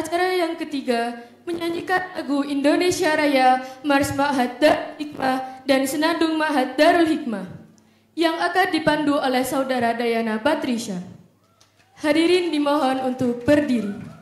acara yang ketiga menyanyikan lagu Indonesia Raya, Mars Ma'had Darul Hikmah, dan Senandung Ma'had Darul Hikmah yang akan dipandu oleh Saudara Dayana Batrisya. Hadirin dimohon untuk berdiri.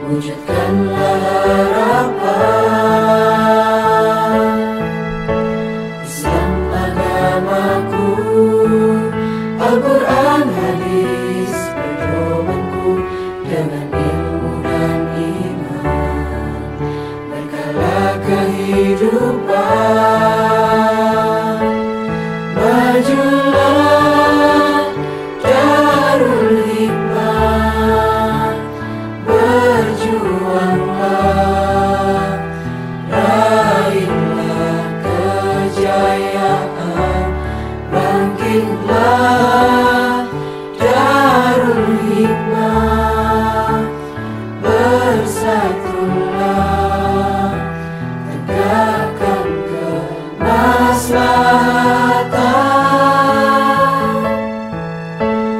wujudkanlah harapan. Islam agamaku, Al-Quran hadis pedomanku, dengan ilmu dan iman berkala kehidupan. Majulah Darul Hikmah, berjuanglah, raihlah kejayaan, bangkitlah Darul Hikmah, bersatulah, tegakkan kemaslahatan,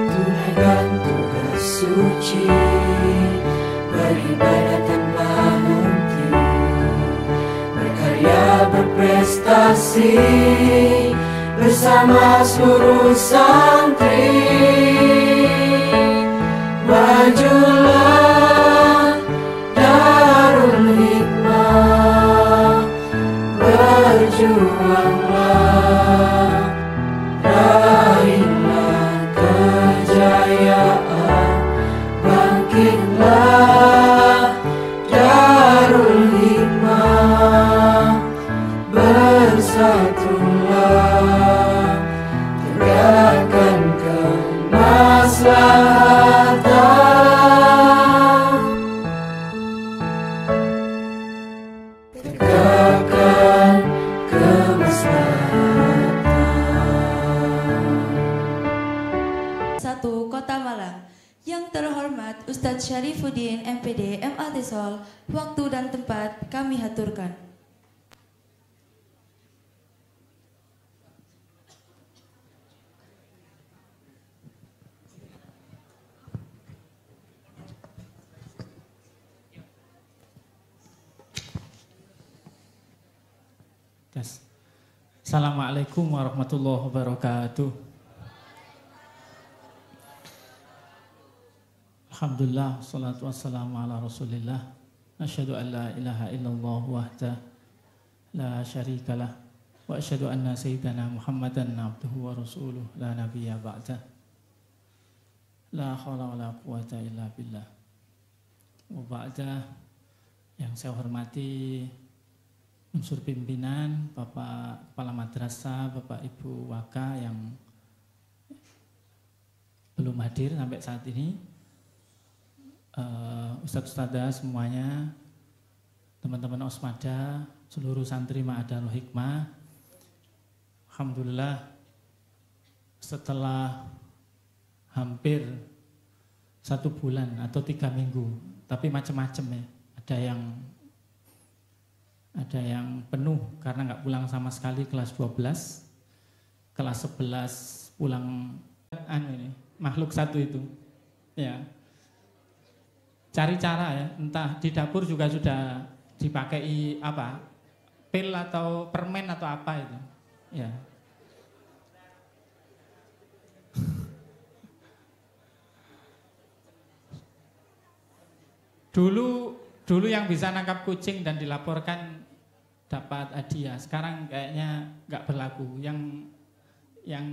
tunaikan tugas suci, beribadah tanpa henti, berkarya berprestasi bersama seluruh santri. Majulah Darul Hikmah, berjuanglah, raihlah kejayaan, bangkitlah Darul Hikmah, bersatulah, tegakkan kemaslahatan. Tegakkan kemaslahatan. 1. Kota Malang. Yang terhormat Ustadz Syarifuddin MPD MA Tesol, waktu dan tempat kami haturkan. Assalamualaikum warahmatullahi wabarakatuh. Alhamdulillah, salatu wassalamu ala rasulillah. Asyhadu an la ilaha illallah wahdah la syarikalah, wa asyhadu anna sayyidana Muhammadan abduhu wa rasuluh la nabiyya ba'dah. La haula wa la quwata illa billah. Wa ba'dah. Yang saya hormati unsur pimpinan, Bapak Kepala Madrasah, Bapak Ibu Waka yang belum hadir sampai saat ini, Ustadz-Ustadzah semuanya, teman-teman Osmada, seluruh santri Ma'adarul Hikmah. Alhamdulillah, setelah hampir 1 bulan atau 3 minggu, tapi macam-macam ya, ada yang penuh karena nggak pulang sama sekali kelas 12, kelas 11 pulang ini makhluk satu itu ya, cari cara ya, entah di dapur juga sudah dipakai apa, pil atau permen atau apa itu ya. Dulu yang bisa nangkap kucing dan dilaporkan dapat hadiah, sekarang kayaknya nggak berlaku. Yang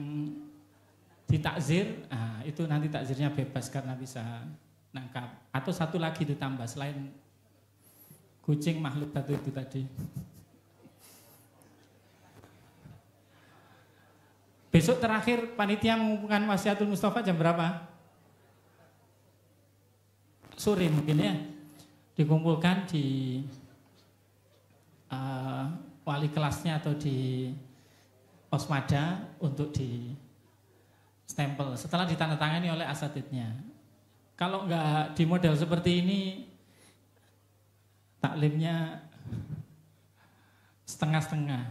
ditakzir, itu nanti takzirnya bebas karena bisa nangkap. Atau satu lagi ditambah selain kucing makhluk satu itu tadi. Besok terakhir panitia mengumumkan wasiatul Mustafa jam berapa? Sore mungkin ya. Dikumpulkan di wali kelasnya atau di Osmada untuk di stempel setelah ditandatangani oleh asatidnya. Kalau nggak di model seperti ini, taklimnya setengah-setengah.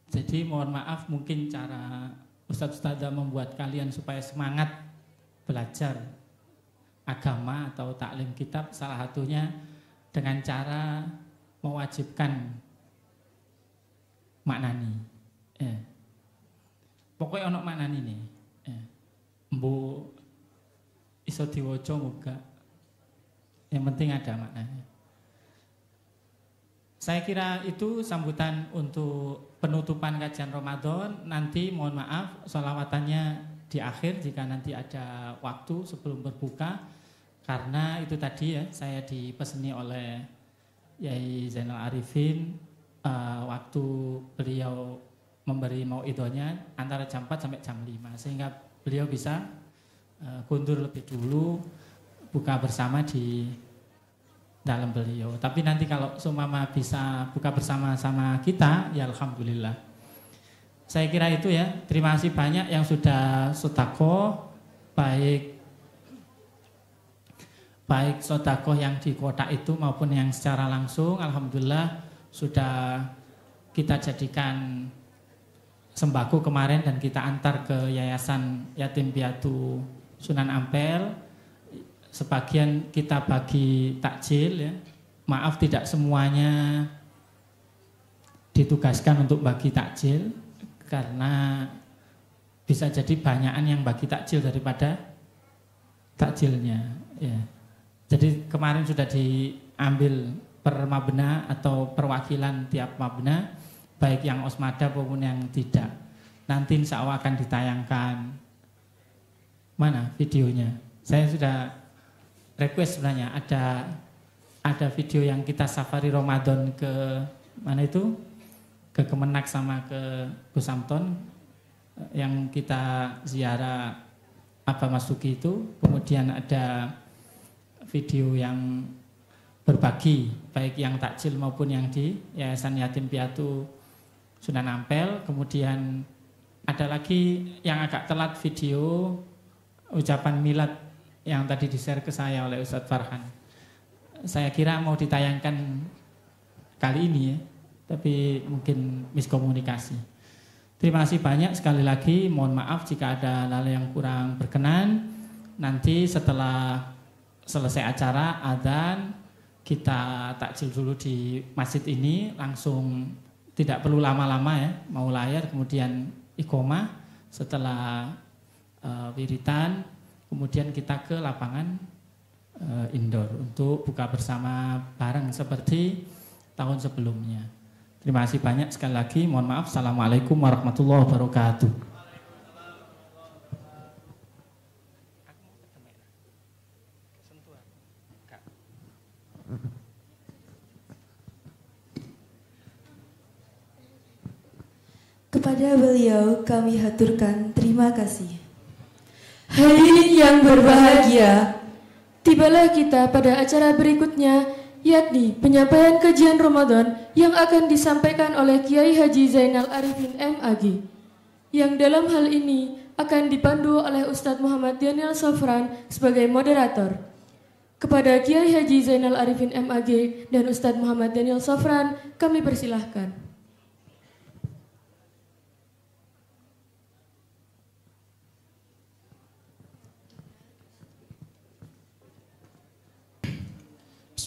Jadi mohon maaf, mungkin cara Ustadz-Ustadzah membuat kalian supaya semangat belajar agama atau taklim kitab, salah satunya dengan cara mewajibkan maknani. Pokoknya ono maknani nih. Mbo iso diwaca muga. Yang penting ada maknanya. Saya kira itu sambutan untuk penutupan kajian Ramadan. Nanti mohon maaf sholawatannya di akhir jika nanti ada waktu sebelum berbuka. Karena itu tadi ya, saya dipeseni oleh Yai Zainal Arifin, waktu beliau memberi mauidhonya antara jam 4 sampai jam 5. Sehingga beliau bisa kundur lebih dulu, buka bersama di dalam beliau. Tapi nanti kalau seumpama bisa buka bersama-sama kita, ya alhamdulillah. Saya kira itu ya. Terima kasih banyak yang sudah sedekah, baik sedekah yang di kotak itu maupun yang secara langsung. Alhamdulillah sudah kita jadikan sembako kemarin dan kita antar ke Yayasan Yatim Piatu Sunan Ampel. Sebagian kita bagi takjil ya. Maaf tidak semuanya ditugaskan untuk bagi takjil karena bisa jadi banyakan yang bagi takjil daripada takjilnya ya. Jadi kemarin sudah diambil per mabna atau perwakilan tiap mabna, baik yang osmada maupun yang tidak. Nanti insya Allah akan ditayangkan. Mana videonya? Saya sudah request sebenarnya ada video yang kita safari Ramadan ke mana itu, ke Kemenak sama ke Busamton yang kita ziarah Abah Masuki itu. Kemudian ada video yang berbagi baik yang takjil maupun yang di Yayasan Yatim Piatu Sunan Ampel. Kemudian ada lagi yang agak telat video ucapan milad yang tadi di-share ke saya oleh Ustadz Farhan. Saya kira mau ditayangkan kali ini ya, tapi mungkin miskomunikasi. Terima kasih banyak sekali lagi. Mohon maaf jika ada hal yang kurang berkenan. Nanti setelah selesai acara adzan kita takjil dulu di masjid ini, langsung tidak perlu lama-lama ya, mau layar kemudian iqomah. Setelah wiritan kemudian kita ke lapangan indoor untuk buka bersama bareng seperti tahun sebelumnya. Terima kasih banyak sekali lagi. Mohon maaf. Assalamualaikum warahmatullahi wabarakatuh. Kepada beliau kami haturkan terima kasih. Hadirin yang berbahagia, tibalah kita pada acara berikutnya, yakni penyampaian kajian Ramadan yang akan disampaikan oleh Kiai Haji Zainal Arifin MAG, yang dalam hal ini akan dipandu oleh Ustadz Muhammad Daniel Sofran sebagai moderator. Kepada Kiai Haji Zainal Arifin MAG dan Ustadz Muhammad Daniel Sofran, kami persilahkan.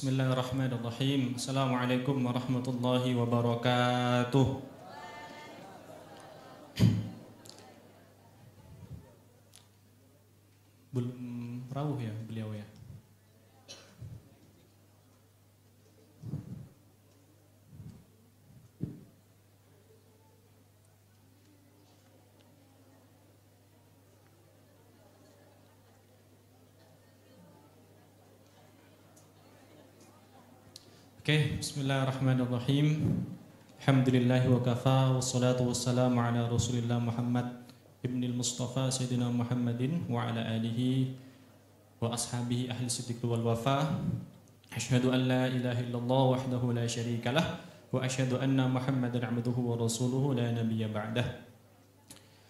Bismillahirrahmanirrahim. Assalamualaikum warahmatullahi wabarakatuh. Belum rawuh ya beliau ya. Oke, bismillahirrahmanirrahim. Alhamdulillahi wa kafa, wassalatu wassalamu ala rasulillah Muhammad ibnil Mustafa Sayyidina Muhammadin wa ala alihi wa ashabihi ahli siddiq wal wafa. Asyhadu an la ilaha illallah wahdahu la syarika lah wa asyhadu anna Muhammadan abduhu wa rasuluhu la nabiyya ba'dah.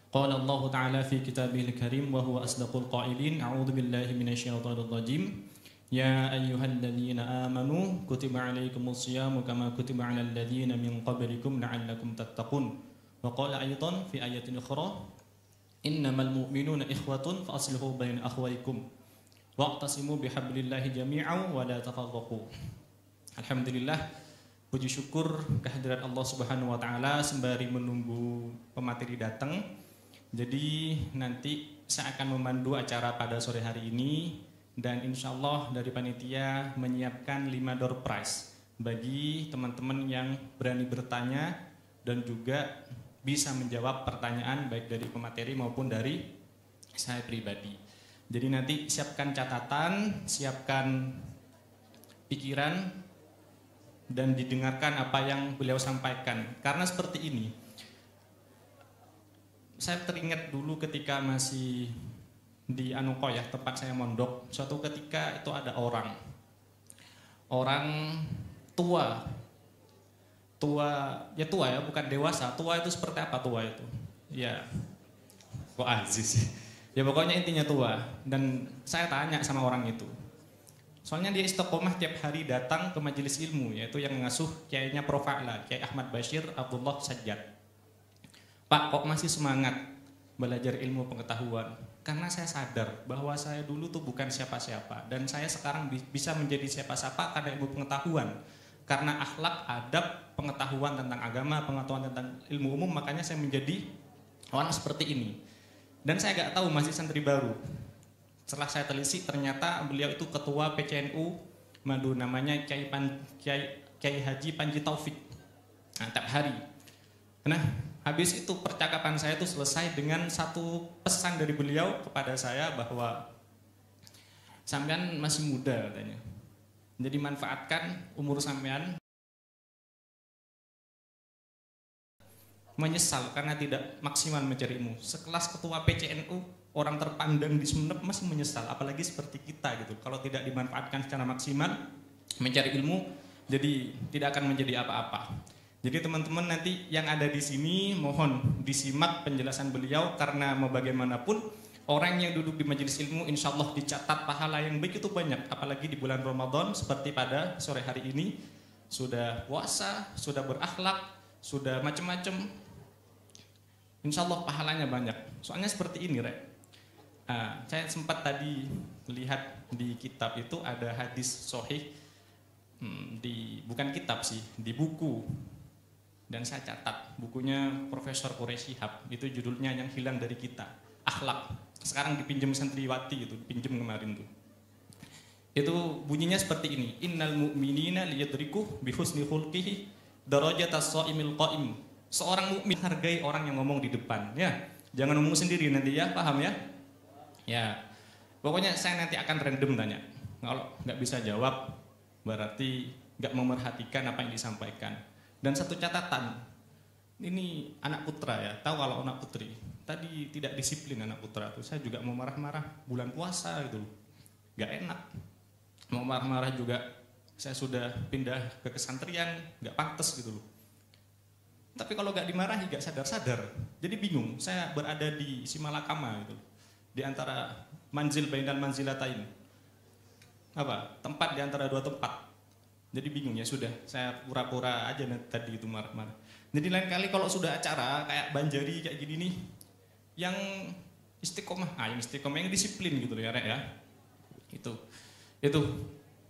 Qala Allah Ta'ala fi kitabihil karim wa huwa asdaqul qailin. A'udzu billahi minasyaitonir rajim. Ya ayyuhalladzina amanu kutiba alaikumus syiyamu kama kutiba alal ladzina min qablikum la'allakum tattaqun. Wa qala aidan fi ayatin ukhra innamal mu'minuna ikhwatun fa aslihu baina akhwaykum wa'tasimu bihablillahi jami'an wa la tafarraqu. Alhamdulillah, puji syukur kehadirat Allah Subhanahu wa taala sembari menunggu pemateri datang. Jadi nanti saya akan memandu acara pada sore hari ini dan insya Allah dari panitia menyiapkan 5 door prize bagi teman-teman yang berani bertanya dan juga bisa menjawab pertanyaan baik dari pemateri maupun dari saya pribadi. Jadi nanti siapkan catatan, siapkan pikiran, dan didengarkan apa yang beliau sampaikan. Karena seperti ini, saya teringat dulu ketika masih di Anukoyah, tempat saya mondok, suatu ketika itu ada orang tua ya, bukan dewasa. Tua itu seperti apa tua itu? Ya, kok Aziz? Ya pokoknya intinya tua. Dan saya tanya sama orang itu, soalnya dia istiqomah tiap hari datang ke majelis ilmu, yaitu yang mengasuh kiainya Prof. A'la, Kiai Ahmad Bashir Abdullah Sajjad. Pak, kok masih semangat belajar ilmu pengetahuan? Karena saya sadar bahwa saya dulu tuh bukan siapa-siapa, dan saya sekarang bisa menjadi siapa-siapa karena ilmu pengetahuan. Karena akhlak, adab, pengetahuan tentang agama, pengetahuan tentang ilmu umum, makanya saya menjadi orang seperti ini. Dan saya gak tahu, masih santri baru. Setelah saya telisik, ternyata beliau itu ketua PCNU Madu, namanya Kiai Haji Panji Taufik. Nah, tiap hari. Nah, habis itu percakapan saya itu selesai dengan satu pesan dari beliau kepada saya bahwa sampean masih muda katanya. Jadi manfaatkan umur sampean. Menyesal karena tidak maksimal mencari ilmu. Sekelas ketua PCNU, orang terpandang di Sumeneb masih menyesal, apalagi seperti kita gitu. Kalau tidak dimanfaatkan secara maksimal mencari ilmu, jadi tidak akan menjadi apa-apa. Jadi teman-teman nanti yang ada di sini mohon disimak penjelasan beliau, karena mau bagaimanapun orang yang duduk di majelis ilmu insya Allah dicatat pahala yang begitu banyak, apalagi di bulan Ramadan seperti pada sore hari ini, sudah puasa, sudah berakhlak, sudah macam-macam, insya Allah pahalanya banyak. Soalnya seperti ini, Rek. Saya sempat tadi lihat di kitab itu ada hadis sahih, bukan kitab sih, di buku. Dan saya catat bukunya Profesor Quraisy Shihab, itu judulnya Yang Hilang Dari Kita, Akhlak. Sekarang dipinjam santriwati gitu, dipinjam kemarin tuh. Itu bunyinya seperti ini. Innal mu'minina liyadriku bihusni khulqihi darajatas shaimil qaim. Seorang mukmin hargai orang yang ngomong di depan, ya. Jangan ngomong sendiri nanti ya, paham ya? Ya. Pokoknya saya nanti akan random tanya. Kalau nggak bisa jawab berarti nggak memerhatikan apa yang disampaikan. Dan satu catatan, ini anak putra ya, tahu kalau anak putri. Tadi tidak disiplin anak putra tuh, saya juga mau marah-marah bulan puasa gitu, nggak enak. Mau marah-marah juga, saya sudah pindah ke kesantrian, nggak pantas gitu loh. Tapi kalau nggak dimarahi, nggak sadar-sadar, jadi bingung. Saya berada di Simalakama gitu, di antara manzil bainal manzilatain, tempat di antara dua tempat. Jadi bingung, ya sudah, saya pura-pura aja tadi itu marah-marah. Jadi lain kali kalau sudah acara kayak Banjari kayak gini nih, yang istiqomah, yang disiplin gitu ya, Rek ya. Itu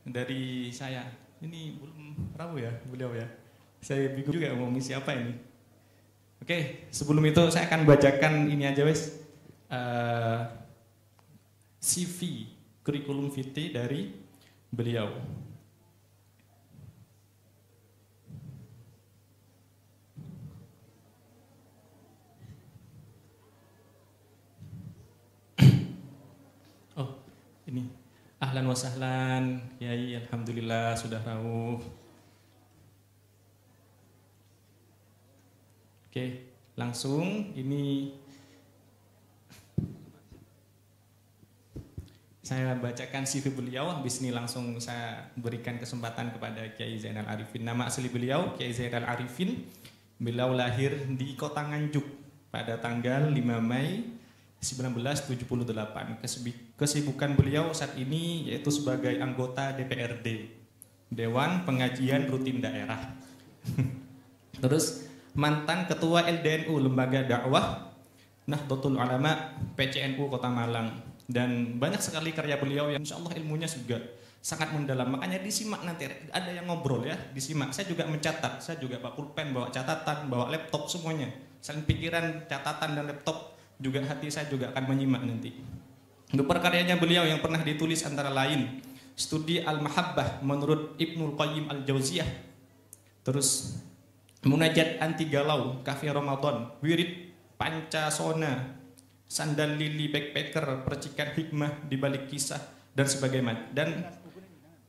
dari saya. Ini belum rawu ya beliau ya. Saya bingung juga mau ngisi apa ini. Oke, sebelum itu saya akan bacakan ini aja wes. CV kurikulum vitae dari beliau. Ini ahlan wa sahlan, Yai, alhamdulillah sudah rawuh. Oke, langsung ini saya bacakan CV beliau. Habis ini langsung saya berikan kesempatan kepada Kiai Zainal Arifin. Nama asli beliau Kiai Zainal Arifin. Beliau lahir di Kota Nganjuk pada tanggal 5 Mei 1978. Kesibukan beliau saat ini yaitu sebagai anggota DPRD, Dewan Pengajian Rutin Daerah. Terus mantan ketua LDNU, Lembaga Dakwah Nahdlatul Ulama PCNU Kota Malang. Dan banyak sekali karya beliau yang insya Allah ilmunya juga sangat mendalam. Makanya disimak nanti, ada yang ngobrol ya, disimak. Saya juga mencatat, saya juga bawa pulpen, bawa catatan, bawa laptop semuanya. Selain pikiran, catatan dan laptop, juga hati saya juga akan menyimak nanti. Untuk perkaryanya beliau yang pernah ditulis antara lain Studi Al-Mahabbah menurut Ibnul Qayyim Al-Jauziyah, terus Munajat Anti Galau, Kafe Ramadan, Wirid Pancasona, Sandal Lili Backpacker, Percikan Hikmah di Balik Kisah, dan sebagainya. Dan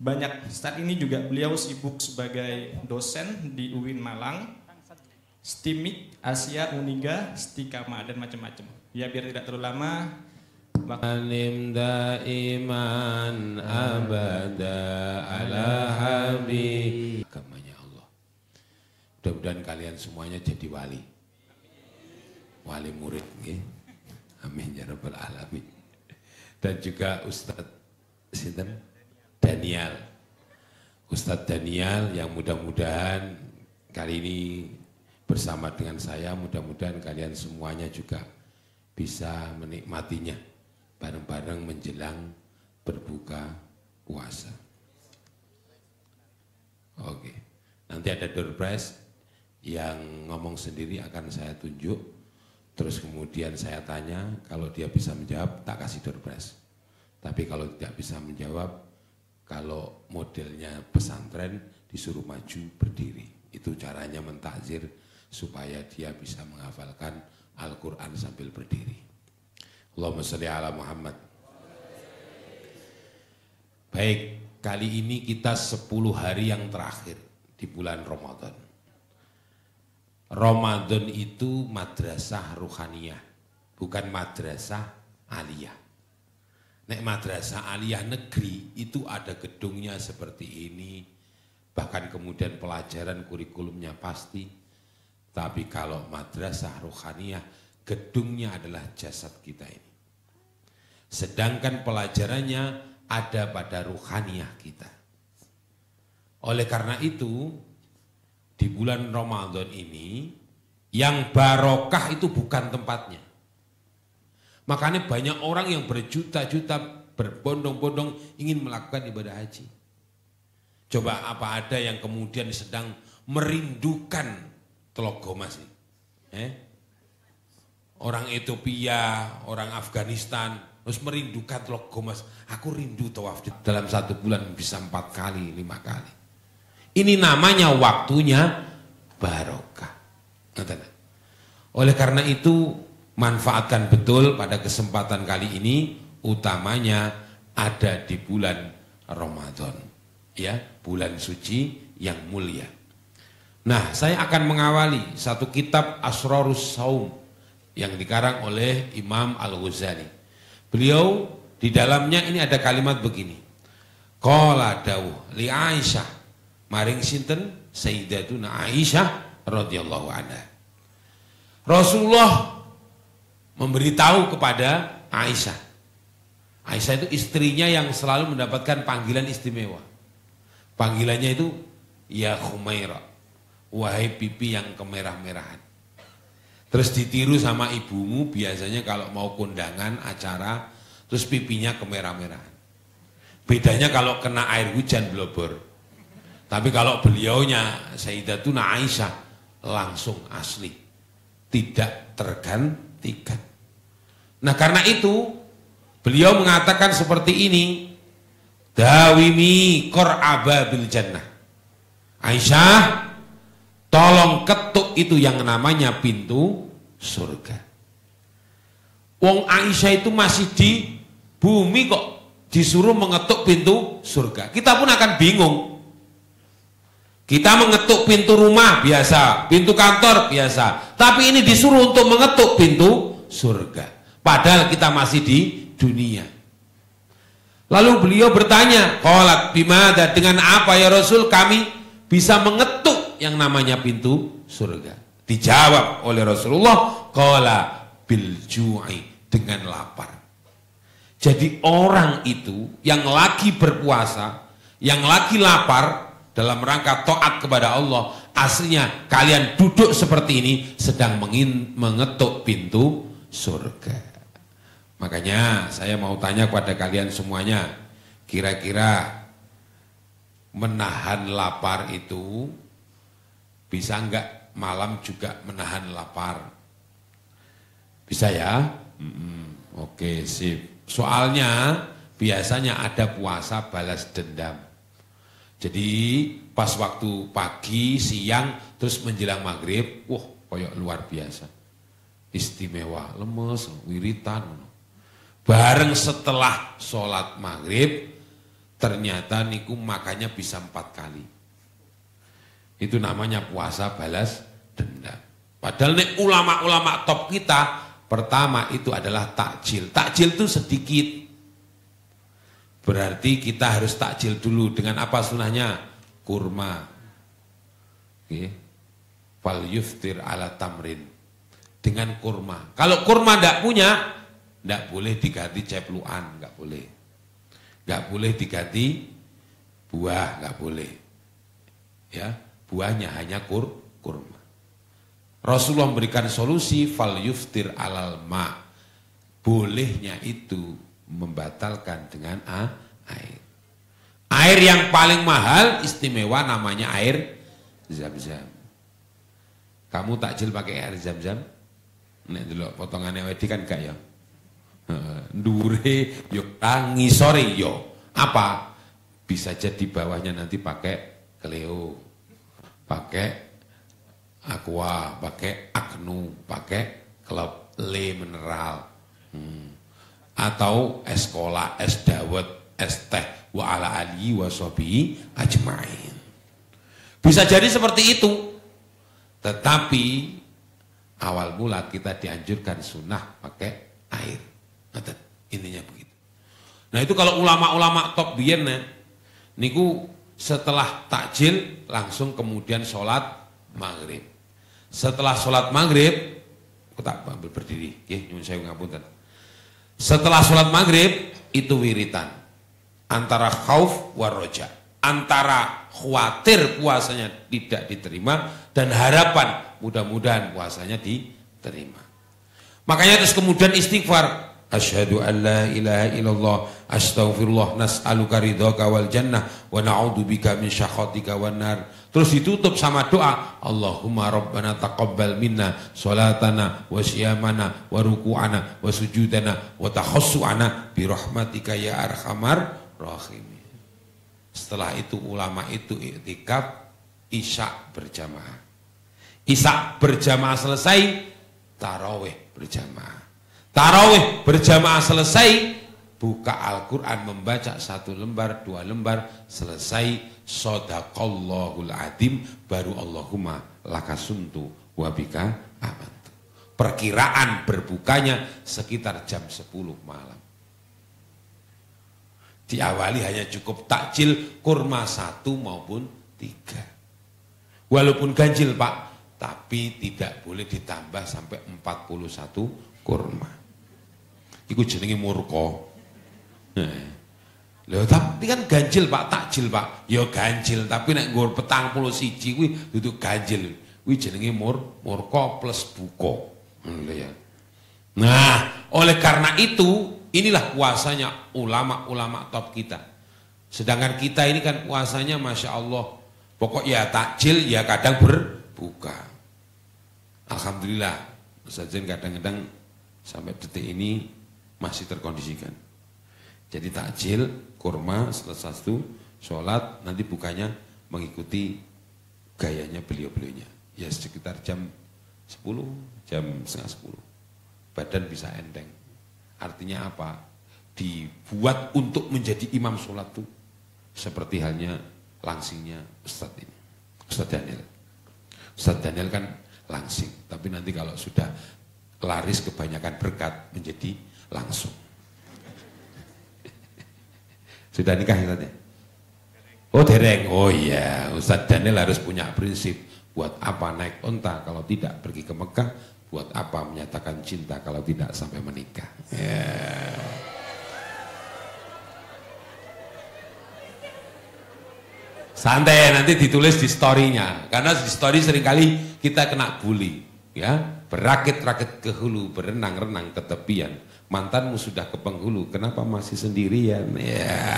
banyak. Saat ini juga beliau sibuk sebagai dosen di UIN Malang, STIMIK, Asia, Uniga, Stikama, dan macam-macam. Ya, biar tidak terlalu lama. Alim daiman abada ala habib. Agamanya Allah. Mudah-mudahan kalian semuanya jadi wali. Wali murid, nggih. Amin ya rabbal alamin. Dan juga Ustadz Sinten Daniel. Ustadz Daniel yang mudah-mudahan kali ini bersama dengan saya, mudah-mudahan kalian semuanya juga bisa menikmatinya bareng-bareng menjelang berbuka puasa. Oke, nanti ada door prize yang ngomong sendiri akan saya tunjuk, terus kemudian saya tanya, kalau dia bisa menjawab tak kasih door prize. Tapi kalau tidak bisa menjawab, kalau modelnya pesantren disuruh maju berdiri. Itu caranya mentakzir supaya dia bisa menghafalkan Al-Quran sambil berdiri. Allahumma sholli ala Muhammad. Baik, kali ini kita 10 hari yang terakhir di bulan Ramadan. Ramadan itu madrasah ruhaniyah, bukan madrasah aliyah. Nek madrasah aliyah negeri itu ada gedungnya seperti ini, bahkan kemudian pelajaran kurikulumnya pasti. Tapi kalau madrasah ruhaniyah, gedungnya adalah jasad kita ini. Sedangkan pelajarannya ada pada ruhaniyah kita. Oleh karena itu, di bulan Ramadan ini, yang barokah itu bukan tempatnya. Makanya banyak orang yang berjuta-juta berbondong-bondong ingin melakukan ibadah haji. Coba apa ada yang kemudian sedang merindukan Teluk Gomas ini? Orang Ethiopia, orang Afghanistan, terus merindukan Teluk Gomas. Aku rindu tawaf dalam 1 bulan bisa 4 kali, 5 kali. Ini namanya waktunya barokah. Oleh karena itu, manfaatkan betul pada kesempatan kali ini, utamanya ada di bulan Ramadan, ya, bulan suci yang mulia. Nah, saya akan mengawali satu kitab Asrarus Saum yang dikarang oleh Imam Al-Ghazali. Beliau di dalamnya ini ada kalimat begini. Qala dawuh li Aisyah, maring sinten Sayyidatuna Aisyah radhiyallahu anha. Rasulullah memberitahu kepada Aisyah. Aisyah itu istrinya yang selalu mendapatkan panggilan istimewa. Panggilannya itu ya Khumaira, wahai pipi yang kemerah-merahan. Terus ditiru sama ibumu biasanya kalau mau kondangan, acara, terus pipinya kemerah-merahan. Bedanya kalau kena air hujan blobor. Tapi kalau beliaunya Sayyidatuna Aisyah langsung asli, tidak tergantikan. Nah karena itu beliau mengatakan seperti ini, dawimi qur'aba bil jannah. Aisyah, tolong ketuk itu yang namanya pintu surga. Wong Aisyah itu masih di bumi kok disuruh mengetuk pintu surga. Kita pun akan bingung. Kita mengetuk pintu rumah biasa, pintu kantor biasa. Tapi ini disuruh untuk mengetuk pintu surga. Padahal kita masih di dunia. Lalu beliau bertanya, qalat bimada, dengan apa ya Rasul kami bisa mengetuk yang namanya pintu surga? Dijawab oleh Rasulullah, qala bil ju'i, dengan lapar. Jadi orang itu yang lagi berpuasa, yang lagi lapar dalam rangka taat kepada Allah, aslinya kalian duduk seperti ini sedang mengetuk pintu surga. Makanya saya mau tanya kepada kalian semuanya, kira-kira menahan lapar itu bisa enggak malam juga menahan lapar? Bisa ya? Oke, sip. Soalnya biasanya ada puasa balas dendam. Jadi pas waktu pagi, siang, terus menjelang maghrib, wah koyok luar biasa. Istimewa, lemes, wiritan. Bareng setelah sholat maghrib, ternyata niku makannya bisa 4 kali. Itu namanya puasa balas dendam. Padahal nih ulama-ulama top kita, pertama itu adalah takjil. Takjil itu sedikit. Berarti kita harus takjil dulu dengan apa sunahnya? Kurma. Fal yuftir ala tamrin. Dengan kurma. Kalau kurma tidak punya, tidak boleh diganti cepluan, nggak boleh. Nggak boleh diganti buah, nggak boleh. Ya, buahnya hanya kurma. Rasulullah memberikan solusi fal yuftir alal ma. Bolehnya itu membatalkan dengan air. Air yang paling mahal istimewa namanya air Zam-Zam. Kamu takjil pakai air Zam-Zam? Nek delok potongane wedi kan gak ya? Ndure yo ngisore yo. Apa? Bisa jadi bawahnya nanti pakai Cleo, pakai Aqua, pakai Agnu, pakai Club Le Mineral. Atau es kola, es dawet, es teh, wa ala alihi wa sahbihi ajmain. Bisa jadi seperti itu. Tetapi awal mula kita dianjurkan sunnah pakai air. Intinya begitu. Nah itu kalau ulama-ulama top biyen niku setelah takjil langsung kemudian sholat maghrib. Setelah sholat maghrib, aku tak ambil berdiri, nyuwun sewu ngapunten. Setelah sholat maghrib itu wiritan antara khauf wa roja, antara khawatir puasanya tidak diterima dan harapan mudah-mudahan puasanya diterima. Makanya terus kemudian istighfar, asyhadu an la ilaha illallah astaghfirullah nas'aluka ridhaka wal jannah wa na'udzubika min syakhatika wan nar. Terus ditutup sama doa, Allahumma rabbana taqabbal minna sholatana wa siyamana wa ruku'ana wa sujudana wa takhassu'ana bi rahmatika ya arhamar rahimin. Setelah itu ulama itu iktikaf isya berjamaah. Isya berjamaah selesai, tarawih berjamaah. Tarawih berjamaah selesai, buka Al-Quran membaca 1 lembar, 2 lembar, selesai Shadaqallahul Adzim, baru Allahumma lakasumtu wabika amantu. Perkiraan berbukanya sekitar jam 10 malam. Diawali hanya cukup takjil kurma 1 maupun 3. Walaupun ganjil Pak, tapi tidak boleh ditambah sampai 41 kurma. Iku jenenge murka. Lho tapi kan ganjil Pak, takjil Pak. Ya ganjil, tapi nek nggur 41 kuwi dudu ganjil. Kuwi jenenge murka plus buka. Ya. Nah, oleh karena itu inilah puasanya ulama-ulama top kita. Sedangkan kita ini kan puasanya Masya Allah, pokok ya takjil ya kadang berbuka. Alhamdulillah, sajen kadang-kadang sampai detik ini masih terkondisikan. Jadi takjil, kurma, selesai itu, sholat, nanti bukanya mengikuti gayanya beliau-beliaunya. Ya sekitar jam 10, jam setengah 10. Badan bisa enteng. Artinya apa? Dibuat untuk menjadi imam sholat tuh. Seperti halnya langsingnya Ustadz ini. Ustadz Daniel. Ustadz Daniel kan langsing. Tapi nanti kalau sudah laris kebanyakan berkat menjadi langsung. Sudah nikah ya Ustadz? Oh dereng. Oh iya, Ustadz Daniel harus punya prinsip. Buat apa naik onta kalau tidak pergi ke Mekah? Buat apa menyatakan cinta kalau tidak sampai menikah? Yeah. Santai, nanti ditulis di story-nya. Karena di story seringkali kita kena bully. Ya, berakit-rakit ke hulu, berenang-renang ke tepian. Mantanmu sudah ke penghulu, kenapa masih sendirian? Ya.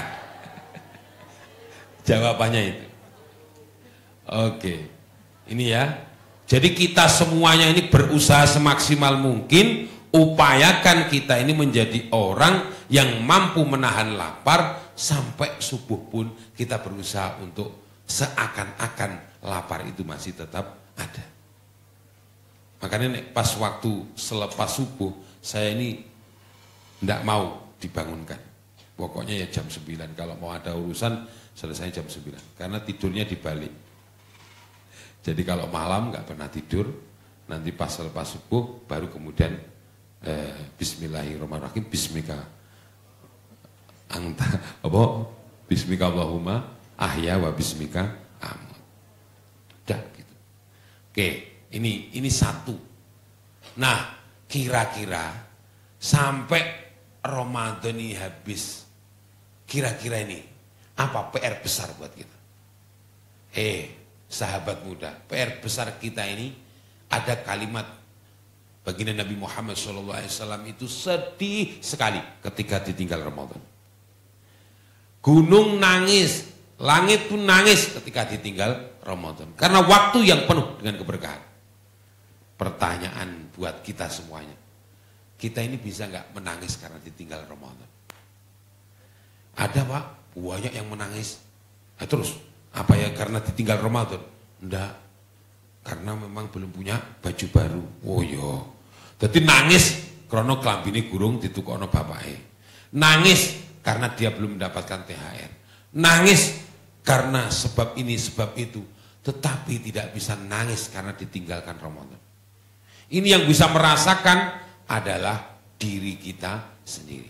Jawabannya itu. Oke, ini ya. Jadi kita semuanya ini berusaha semaksimal mungkin, upayakan kita ini menjadi orang yang mampu menahan lapar sampai subuh pun kita berusaha untuk seakan-akan lapar itu masih tetap ada. Makanya pas waktu selepas subuh saya ini tidak mau dibangunkan. Pokoknya ya jam 9, kalau mau ada urusan selesai jam 9, karena tidurnya dibalik. Jadi kalau malam nggak pernah tidur, nanti pas selepas subuh baru kemudian Bismillahirrahmanirrahim, Bismika anta apa? Bismika Allahumma ahya wa bismika amut. Udah gitu. Oke, ini satu. Nah, kira-kira sampai Ramadan ini habis, kira-kira ini apa PR besar buat kita? Sahabat muda, PR besar kita ini ada kalimat baginda Nabi Muhammad SAW itu sedih sekali ketika ditinggal Ramadan. Gunung nangis, langit pun nangis ketika ditinggal Ramadan. Karena waktu yang penuh dengan keberkahan. Pertanyaan buat kita semuanya, kita ini bisa nggak menangis karena ditinggal Ramadan? Ada Pak, banyak yang menangis. Nah, terus apa ya, karena ditinggal Ramadan? Enggak, karena memang belum punya baju baru. Oh iya, jadi nangis karena klambine gurung ditukokno bapake. Nangis karena dia belum mendapatkan THR. Nangis karena sebab ini sebab itu, tetapi tidak bisa nangis karena ditinggalkan Ramadan. Ini yang bisa merasakan adalah diri kita sendiri.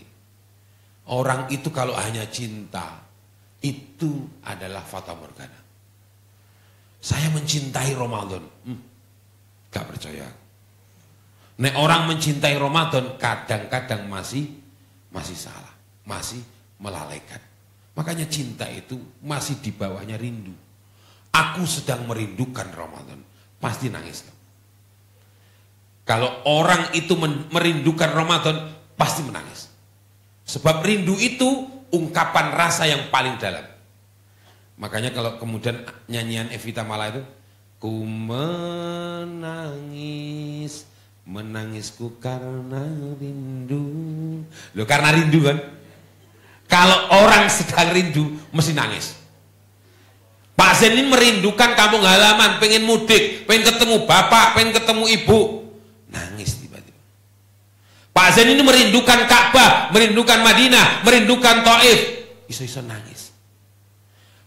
Orang itu kalau hanya cinta, itu adalah fata morgana. Saya mencintai Ramadan, gak percaya. Nek orang mencintai Ramadan kadang-kadang masih salah, masih melalaikan. Makanya cinta itu masih di bawahnya rindu. Aku sedang merindukan Ramadan, pasti nangis. Kalau orang itu merindukan Ramadan, pasti menangis. Sebab rindu itu ungkapan rasa yang paling dalam. Makanya kalau kemudian nyanyian Evita Mala itu, ku menangis, menangisku karena rindu. Loh, karena rindu kan? Kalau orang sedang rindu, mesti nangis. Pak Zen ini merindukan kampung halaman, pengen mudik, pengen ketemu bapak, pengen ketemu ibu. Nangis tiba-tiba. Pak Zen ini merindukan Ka'bah, merindukan Madinah, merindukan Taif. Iso-iso nangis.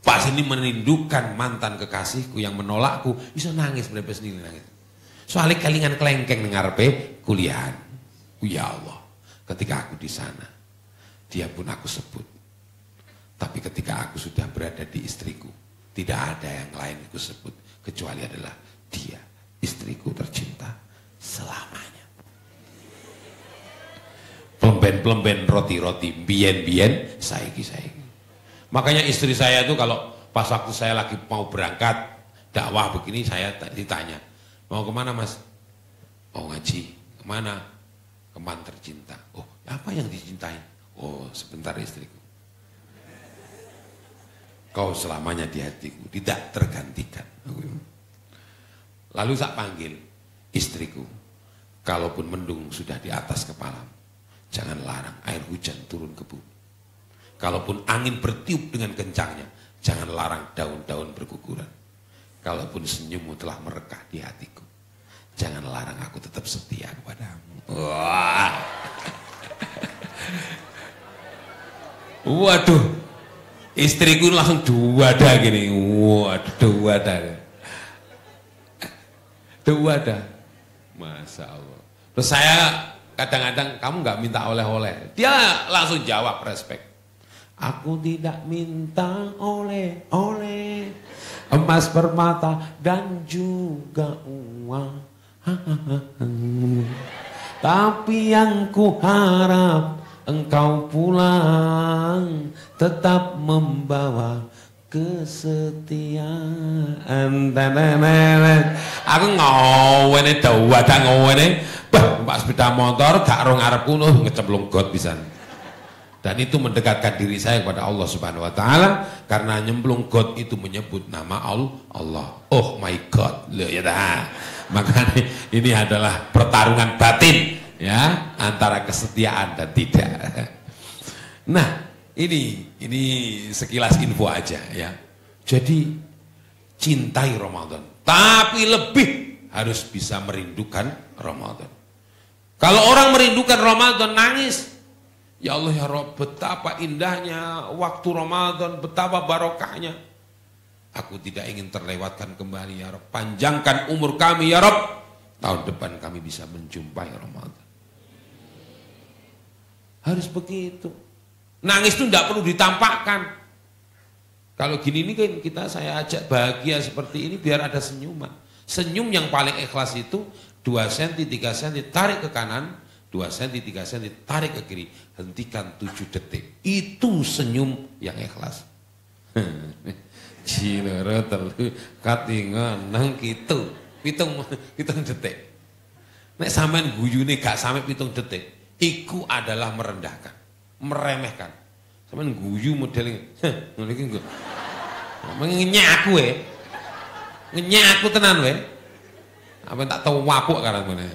Pak Zen ini merindukan mantan kekasihku yang menolakku. Iso nangis, berapa sendiri nangis. Soalnya kelingan kelengkeng ngarepe kuliahan. Ya Allah, ketika aku di sana, dia pun aku sebut. Tapi ketika aku sudah berada di istriku, tidak ada yang lain aku sebut kecuali adalah dia, istriku tercinta selamanya. Pelemben-pelemben, roti-roti, bien-bien, saiki. Makanya istri saya itu kalau pas waktu saya lagi mau berangkat dakwah begini, saya ditanya, mau kemana Mas? Mau ngaji. Kemana? Keman tercinta. Oh, apa yang dicintai? Oh, sebentar istriku. Kau selamanya di hatiku, tidak tergantikan. Lalu saya panggil istriku, kalaupun mendung sudah di atas kepala, jangan larang air hujan turun ke bumi. Kalaupun angin bertiup dengan kencangnya, jangan larang daun-daun berguguran. Kalaupun senyummu telah merekah di hatiku, jangan larang aku tetap setia kepadamu. Wah. Waduh, istriku langsung duada gini. Waduh, duada. Masya Allah. Terus saya kadang-kadang, kamu nggak minta oleh-oleh. Dia langsung jawab respect. Aku tidak minta oleh-oleh, emas, permata, dan juga uang. Tapi yang ku harap engkau pulang tetap membawa kesetiaan. Aku ngowene dawada ngowene, bah Pak sepeda motor gak rong arepku ngecemplung got pisan. Dan itu mendekatkan diri saya kepada Allah Subhanahu wa taala, karena nyemplung got itu menyebut nama Allah. Oh my God. Loh, ya dah. Makanya ini adalah pertarungan batin ya, antara kesetiaan dan tidak. Nah, ini sekilas info aja ya. Jadi cintai Ramadan, tapi lebih harus bisa merindukan Ramadan. Kalau orang merindukan Ramadan nangis, ya Allah ya Rabb, betapa indahnya waktu Ramadan, betapa barokahnya. Aku tidak ingin terlewatkan kembali ya Rabb. Panjangkan umur kami ya Rabb. Tahun depan kami bisa menjumpai Ramadan. Harus begitu. Nangis itu tidak perlu ditampakkan. Kalau gini ini kan saya ajak bahagia seperti ini biar ada senyuman. Senyum yang paling ikhlas itu 2 cm, 3 cm, tarik ke kanan, 2 cm, 3 cm, tarik ke kiri, hentikan 7 detik. Itu senyum yang ikhlas. Ciloro telu katingan nang kitu, pitung detik. Nek sampean guyune gak sampai 7 detik, iku adalah merendahkan, meremehkan. Sampeyan guyu modeling, ngono iki engko. Ngenyek aku ngenyek aku tenan we. Apa tak tahu wapuk karang ngene.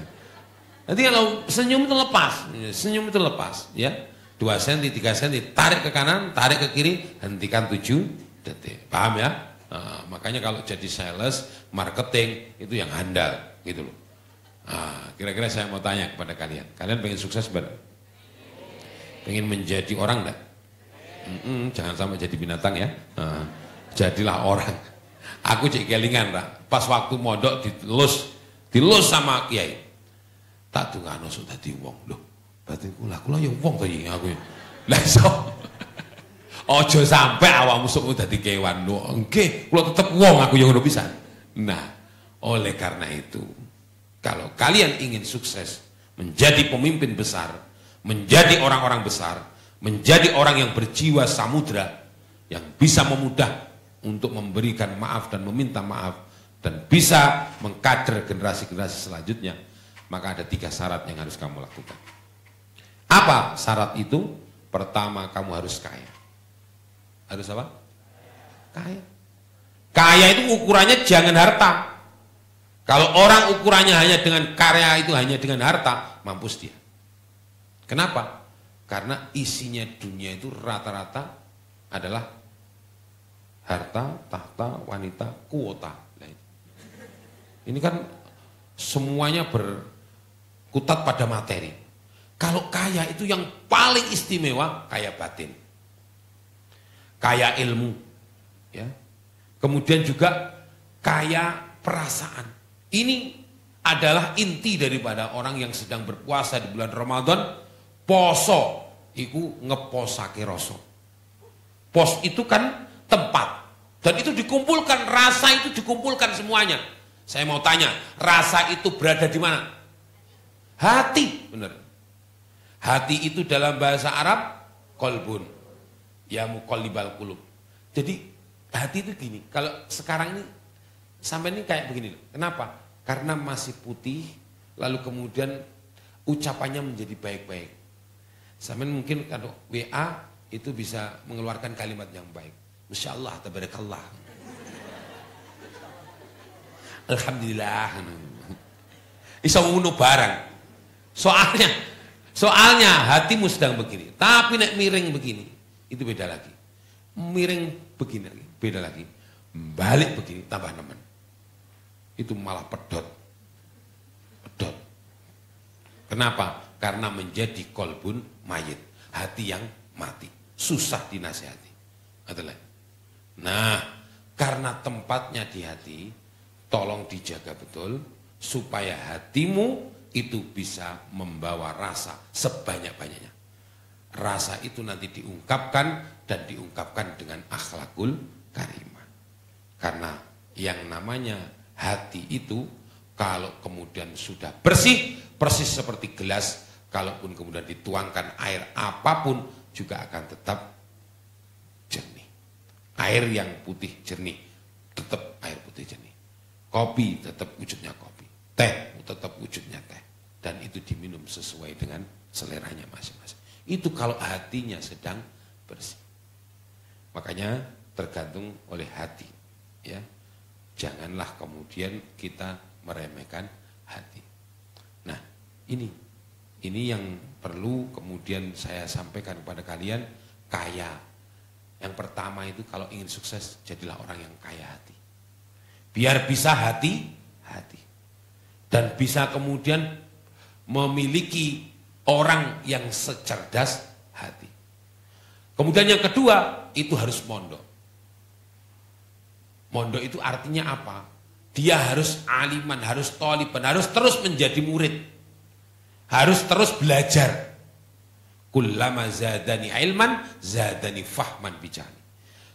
Nanti kalau senyum itu lepas, ya. 2 cm, 3 cm, tarik ke kanan, tarik ke kiri, hentikan 7 detik. Paham ya? Nah, makanya kalau jadi sales, marketing itu yang handal gitu loh. Nah, kira-kira saya mau tanya kepada kalian. Kalian pengen sukses benar? Pengen menjadi orang enggak? Jangan sampai jadi binatang ya. Jadilah orang. Aku cek kelingan pas waktu mondok dilus sama kiai. Tak dungano sok dadi wong lho. Batinku lah kula ya wong to iki aku. Lah iso. Aja sampai awakmu sok dadi kewan lho. Nggih, kula tetep wong aku ya ngono pisan. Nah, oleh karena itu kalau kalian ingin sukses menjadi pemimpin besar, menjadi orang-orang besar, menjadi orang yang berjiwa samudra, yang bisa memudah untuk memberikan maaf dan meminta maaf, dan bisa mengkader generasi-generasi selanjutnya, maka ada 3 syarat yang harus kamu lakukan. Apa syarat itu? Pertama, kamu harus kaya. Harus apa? Kaya. Kaya itu ukurannya jangan harta. Kalau orang ukurannya hanya dengan karya itu hanya dengan harta, mampus dia. Kenapa? Karena isinya dunia itu rata-rata adalah harta, tahta, wanita, kuota. Ini kan semuanya berkutat pada materi. Kalau kaya itu yang paling istimewa, kaya batin, kaya ilmu, ya. Kemudian juga kaya perasaan. Ini adalah inti daripada orang yang sedang berpuasa di bulan Ramadan. Poso iku ngeposake rasa. Pos itu kan tempat, dan itu dikumpulkan, rasa itu dikumpulkan semuanya. Saya mau tanya, rasa itu berada di mana? Hati, benar. Hati itu dalam bahasa Arab kolbun, ya muqallibal qulub. Jadi hati itu gini, kalau sekarang ini sampai ini kayak begini loh. Kenapa? Karena masih putih, lalu kemudian ucapannya menjadi baik-baik. Sampai mungkin kalau WA itu bisa mengeluarkan kalimat yang baik. Masya Allah, tabarakallah. Alhamdulillah. Bisa ngono barang. Soalnya hatimu sedang begini. Tapi nek miring begini, itu beda lagi. Miring begini lagi, beda lagi. Balik begini, tambah nemen. Itu malah pedot. Kenapa? Karena menjadi kolbun mayit, hati yang mati, susah dinasihati. Nah, karena tempatnya di hati, tolong dijaga betul supaya hatimu itu bisa membawa rasa sebanyak-banyaknya. Rasa itu nanti diungkapkan dan diungkapkan dengan akhlakul karimah. Karena yang namanya hati itu kalau kemudian sudah bersih, persis seperti gelas, kalaupun kemudian dituangkan air apapun juga akan tetap jernih. Air yang putih jernih, tetap air putih jernih. Kopi tetap wujudnya kopi. Teh tetap wujudnya teh. Dan itu diminum sesuai dengan seleranya masing-masing. Itu kalau hatinya sedang bersih. Makanya tergantung oleh hati. Ya, janganlah kemudian kita meremehkan hati. Nah, ini yang perlu kemudian saya sampaikan kepada kalian kaya. Yang pertama itu kalau ingin sukses, jadilah orang yang kaya hati. Biar bisa hati. Dan bisa kemudian memiliki orang yang secerdas hati. Kemudian yang kedua, itu harus mondok. Mondok itu artinya apa? Dia harus aliman, harus toliban, harus terus menjadi murid. Harus terus belajar. Kullama zadani ilman, zadani fahman bijani.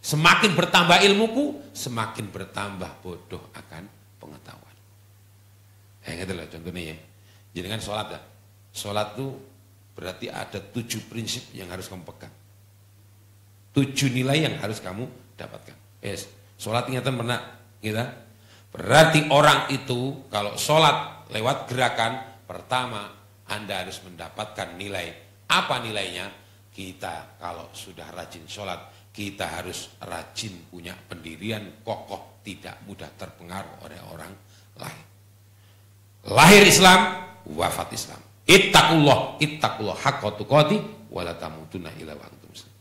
Semakin bertambah ilmuku, semakin bertambah bodoh akan pengetahuan. Gitu loh contohnya ya. Jadi kan sholat ya. Sholat itu berarti ada 7 prinsip yang harus kamu pegang. 7 nilai yang harus kamu dapatkan. Yes. Sholat ingatan pernah kita. Berarti orang itu kalau sholat lewat gerakan, pertama Anda harus mendapatkan nilai. Apa nilainya? Kita kalau sudah rajin sholat, kita harus rajin punya pendirian kokoh, tidak mudah terpengaruh oleh orang lain. Lahir Islam, wafat Islam. Ittaqullah haqqa tuqatih wa la tamutunna illa wa antum muslimun.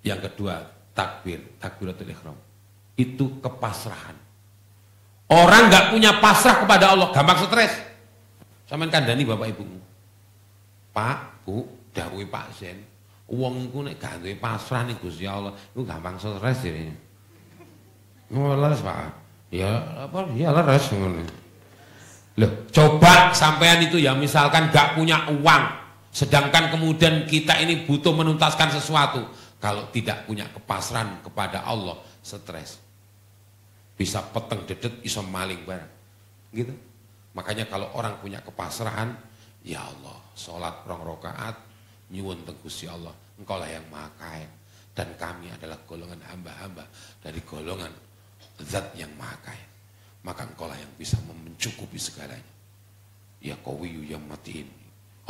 Yang kedua, takbiratul ihram. Itu kepasrahan. Orang nggak punya pasrah kepada Allah, gampang stres. Sampeyan kandhani bapak ibumu. Pak, Bu, dawuhe Pak Zen, wong iku nek gak duwe pasrah ning Gusti Allah, iku gampang stres dhewe. Leres, Pak. Ya, apa? Ya leres ngono. Loh, coba sampean itu ya misalkan gak punya uang, sedangkan kemudian kita ini butuh menuntaskan sesuatu. Kalau tidak punya kepasrahan kepada Allah, stres. Bisa peteng dedet, iso maling barang. Gitu. Makanya kalau orang punya kepasrahan, ya Allah, sholat 2 rakaat, nyuwun teng Gusti Allah, Engkaulah yang Maha Kaya, dan kami adalah golongan hamba-hamba dari golongan Zat yang Maha Kaya. Maka Engkaulah yang bisa mencukupi segalanya. Ya Qawiyu ya Matin,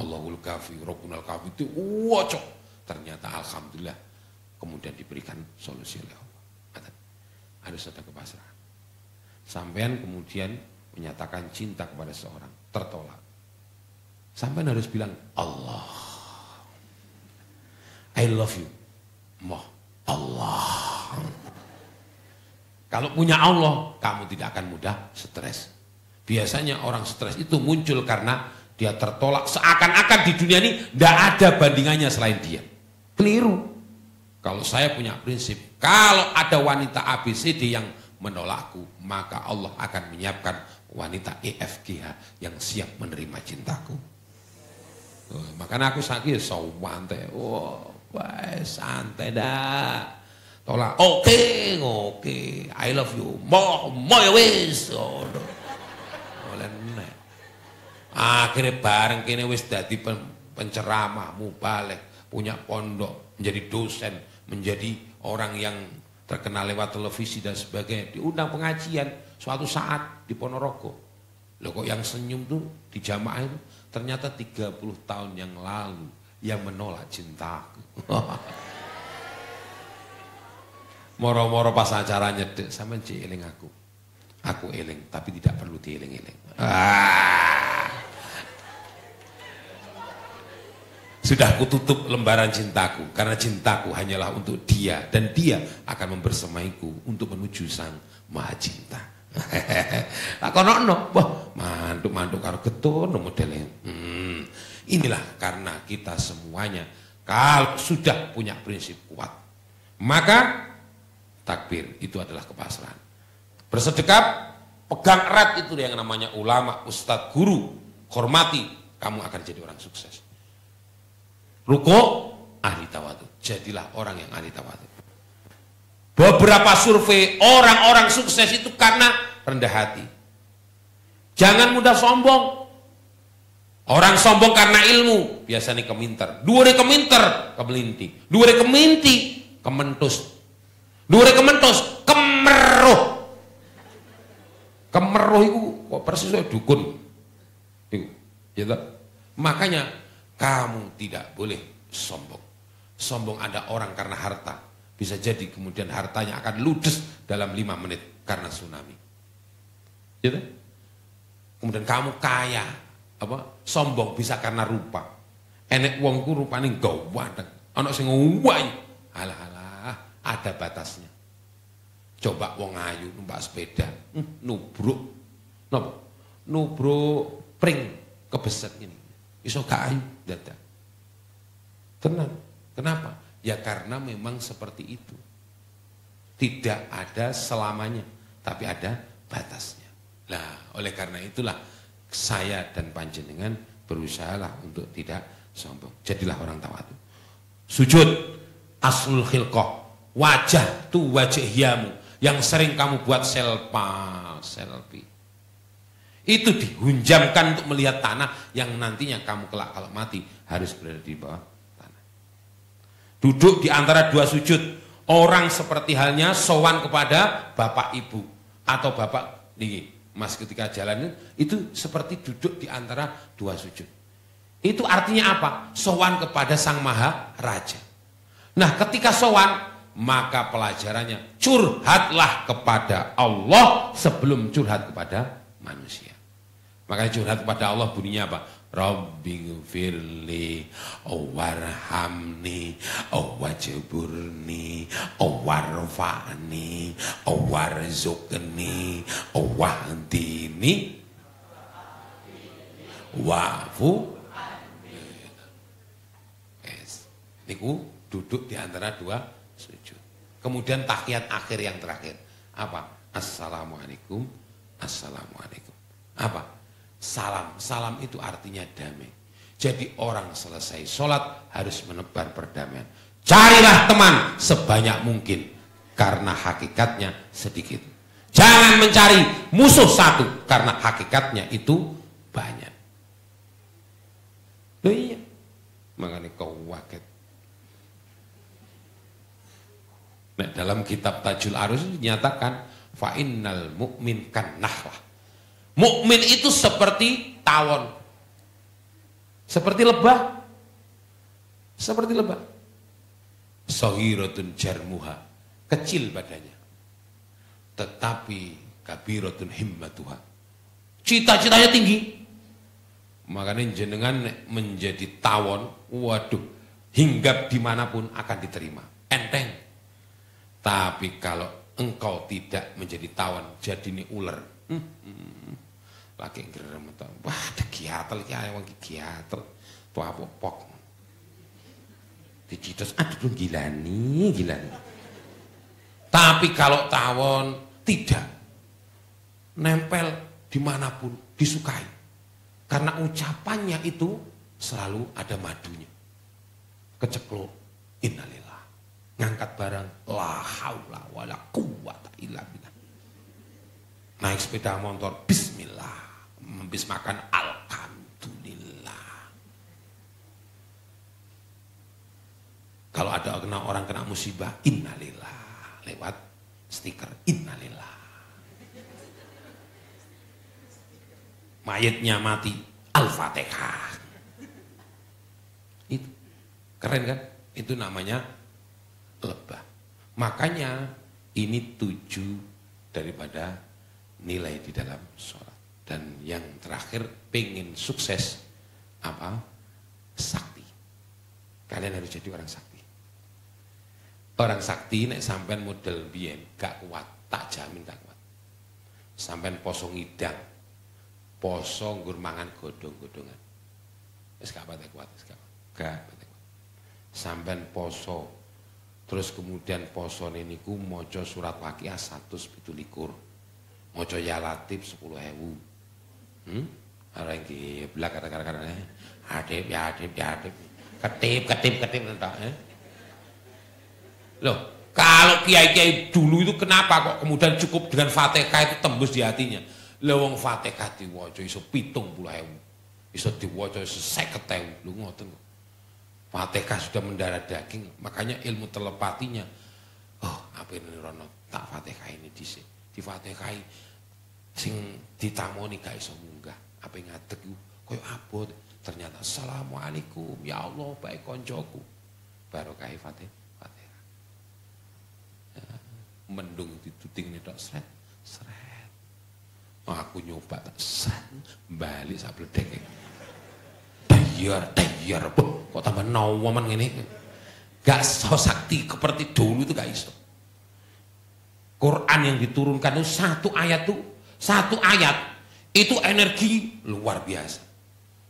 Allahul Kafi, Rabbunal Kafi, itu wocok. Ternyata alhamdulillah kemudian diberikan solusi oleh Allah. Harus ada kepasrahan. Sampean kemudian menyatakan cinta kepada seorang, tertolak. Sampai harus bilang Allah, I love you, Moh Allah. Kalau punya Allah, kamu tidak akan mudah stres. Biasanya orang stres itu muncul karena dia tertolak. Seakan-akan di dunia ini tidak ada bandingannya selain dia. Keliru. Kalau saya punya prinsip, kalau ada wanita ABCD yang menolakku, maka Allah akan menyiapkan wanita EFGH yang siap menerima cintaku. Makanya aku sakit santai. Santai dah. Tolak. Oke. I love you. Mau wis. Oleh nek. Akhirnya bareng kene wis dadi penceramah, mubalik, punya pondok, menjadi dosen, menjadi orang yang terkenal lewat televisi dan sebagainya. Diundang pengajian suatu saat di Ponorogo. Loh kok yang senyum tuh di jamaah itu ternyata 30 tahun yang lalu yang menolak cintaku. Moro-moro pas acara nyedek sampean eling aku. Aku eling tapi tidak perlu dieling-eling. Sudah kututup lembaran cintaku karena cintaku hanyalah untuk dia dan dia akan membersamaiku untuk menuju sang Maha Cinta. Takonokno, wah mantuk-mantuk karo getun modelnya. Inilah karena kita semuanya kalau sudah punya prinsip kuat, maka takbir itu adalah kepasrahan. Bersedekap, pegang erat itu yang namanya ulama, ustadz, guru, hormati, kamu akan jadi orang sukses. Ruko, ahli tawadhu, jadilah orang yang ahli tawadhu. Beberapa survei orang-orang sukses itu karena rendah hati. Jangan mudah sombong. Orang sombong karena ilmu, biasanya keminter. Dhuwure keminter, kemelinti. Dhuwure keminti, kementus. Dhuwure kementus, kemeruh. Kemeruh itu kok persis kayak dukun. Itu, gitu. Makanya kamu tidak boleh sombong. Sombong ada orang karena harta. Bisa jadi kemudian hartanya akan ludes dalam 5 menit karena tsunami. Gitu? Kemudian kamu kaya, sombong bisa karena rupa. Enek wongku rupane gawandeng, ana sing nguwai. Alah, ada batasnya. Coba wong ayu numpak sepeda, nubruk. Napa? Nubruk pring kebeset ini. Iso gak ayu dadak. Tenang. Kenapa? Ya karena memang seperti itu. Tidak ada selamanya, tapi ada batasnya. Nah, oleh karena itulah saya dan panjenengan berusahalah untuk tidak sombong. Jadilah orang tawadhu. Sujud aslul khilqah, wajah tu wajhiyamu yang sering kamu buat selfie. Itu dihunjamkan untuk melihat tanah yang nantinya kamu kelak kalau mati harus berada di bawah tanah. Duduk di antara dua sujud. Orang seperti halnya sowan kepada bapak ibu atau bapak nih mas ketika jalan itu seperti duduk di antara dua sujud. Itu artinya apa? Sowan kepada Sang Maha Raja. Nah ketika sowan maka pelajarannya curhatlah kepada Allah sebelum curhat kepada manusia. Makanya curhat kepada Allah bunyinya apa? Rabbighfirli warhamni wajburni warfa'ni warzuqni wahdini wa'fu. Niku duduk di antara dua sujud. Kemudian tahiyat akhir yang terakhir apa? Assalamualaikum, assalamualaikum. Apa? Salam. Salam itu artinya damai. Jadi orang selesai sholat harus menebar perdamaian. Carilah teman sebanyak mungkin karena hakikatnya sedikit. Jangan mencari musuh satu karena hakikatnya itu banyak. Loh iya, makanya kau waket. Nah, dalam kitab Tajul Arus dinyatakan fa'innal mu'min kan nahlah. Mukmin itu seperti tawon, seperti lebah, seperti lebah. Sahiratun jarmuha, kecil badannya, tetapi kabiratun himmatuha, cita-citanya tinggi. Makanya jenengan menjadi tawon, waduh, hinggap dimanapun akan diterima, enteng. Tapi kalau engkau tidak menjadi tawon, jadi ini ular. Lagi ngerem to. Wah, ada giatel iki ae wong giatel. Tuh apa pok. Dicitos aduh gilani. Tapi kalau tawon tidak nempel dimanapun disukai. Karena ucapannya itu selalu ada madunya. Kecekluk innalillah. Ngangkat barang la haula wala quwata illa billah. Naik sepeda motor bismillah. Habis makan alhamdulillah. Kalau ada orang kena musibah innalillah lewat stiker innalillah. Mayatnya mati al-fatihah. Itu keren kan? Itu namanya lebah. Makanya ini 7 daripada nilai di dalam sholat. Dan yang terakhir pengen sukses apa? Sakti. Kalian harus jadi orang sakti. Orang sakti nek sampean model biyen gak kuat, tak jamin gak kuat. Sampean poso ngidang, poso nggur mangan godhong-godhongan. Wis gak pate kuat, wis gak pate kuat. Sampean poso terus kemudian posone niku maca surat Waqiah 117. Maca ya Latif 10.000. Ora iki blak kata-kata hadip ya ketip entak Loh, kalau kiai-kiai dulu itu kenapa kok kemudian cukup dengan Fatihah itu tembus di hatinya? Lah wong Fatihah diwaca iso 70.000. Iso diwaca iso 50.000. Lho ngoten kok. Fatihah sudah mendarah daging, makanya ilmu telepatinya. Oh, apa ini rono tak Fatihah ini dhisik. Di Fatihah sing ditamoni gak iso munggah. Apa ngadeg iku koyo abot. Ternyata assalamualaikum ya Allah baik koncoku. Barokah Fatihah. Mendung dituting tok sret. Aku nyoba tak sret balik sak bledek. Tayar kok tambah nawaman ngene. Gak so sakti seperti dulu itu gak iso. Quran yang diturunkan itu satu ayat itu energi luar biasa.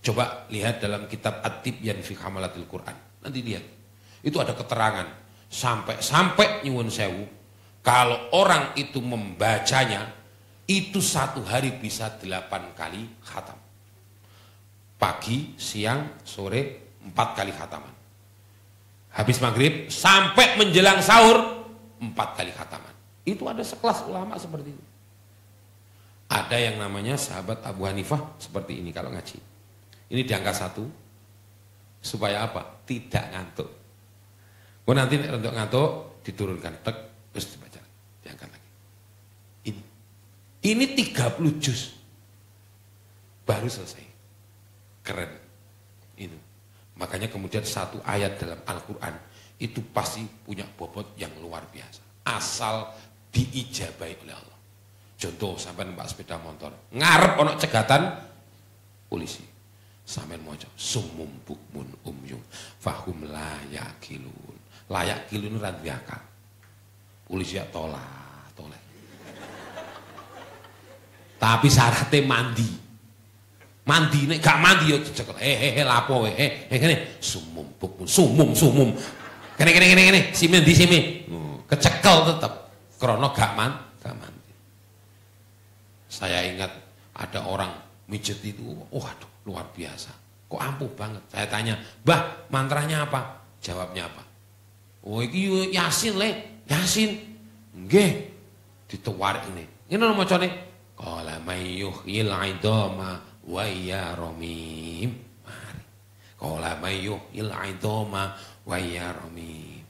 Coba lihat dalam kitab At-Tibyan fi Hamalatil Quran. Nanti lihat. Itu ada keterangan sampai nyuwun sewu. Kalau orang itu membacanya itu satu hari bisa 8 kali khatam. Pagi, siang, sore 4 kali khataman. Habis maghrib sampai menjelang sahur 4 kali khataman. Itu ada sekelas ulama seperti itu. Ada yang namanya sahabat Abu Hanifah seperti ini kalau ngaji. Ini di angka 1 supaya apa? Tidak ngantuk. Kau nanti untuk ngantuk diturunkan tek terus dibaca, diangkat lagi. Ini 30 juz baru selesai. Keren. Ini. Makanya kemudian satu ayat dalam Al-Quran itu pasti punya bobot yang luar biasa. Asal diijabahi oleh Allah. Contoh sampai numpak sepeda motor, ngarep ono cegatan polisi. Sampai mojo sumum bukmun umyum fahum layak kilun. Layak kilun randu akal. Polisi ya toleh. Tapi syaratnya mandi. Mandi nek gak mandi yo dicekel. Lapo kene sumum bukmun sumum. Kene simen di sini. Kecekel tetap krono gak mandi. Saya ingat ada orang mijet itu, waduh luar biasa. Kok ampuh banget. Saya tanya, "Mbah, mantranya apa?" Jawabnya apa? "Oh, iki Yasin le, Yasin." Nggih. Dituwarik ini. Ngene macane, "Qala mayyuhil 'idama wa ya ramim." Mari. Qala mayyuhil 'idama wa ya ramim.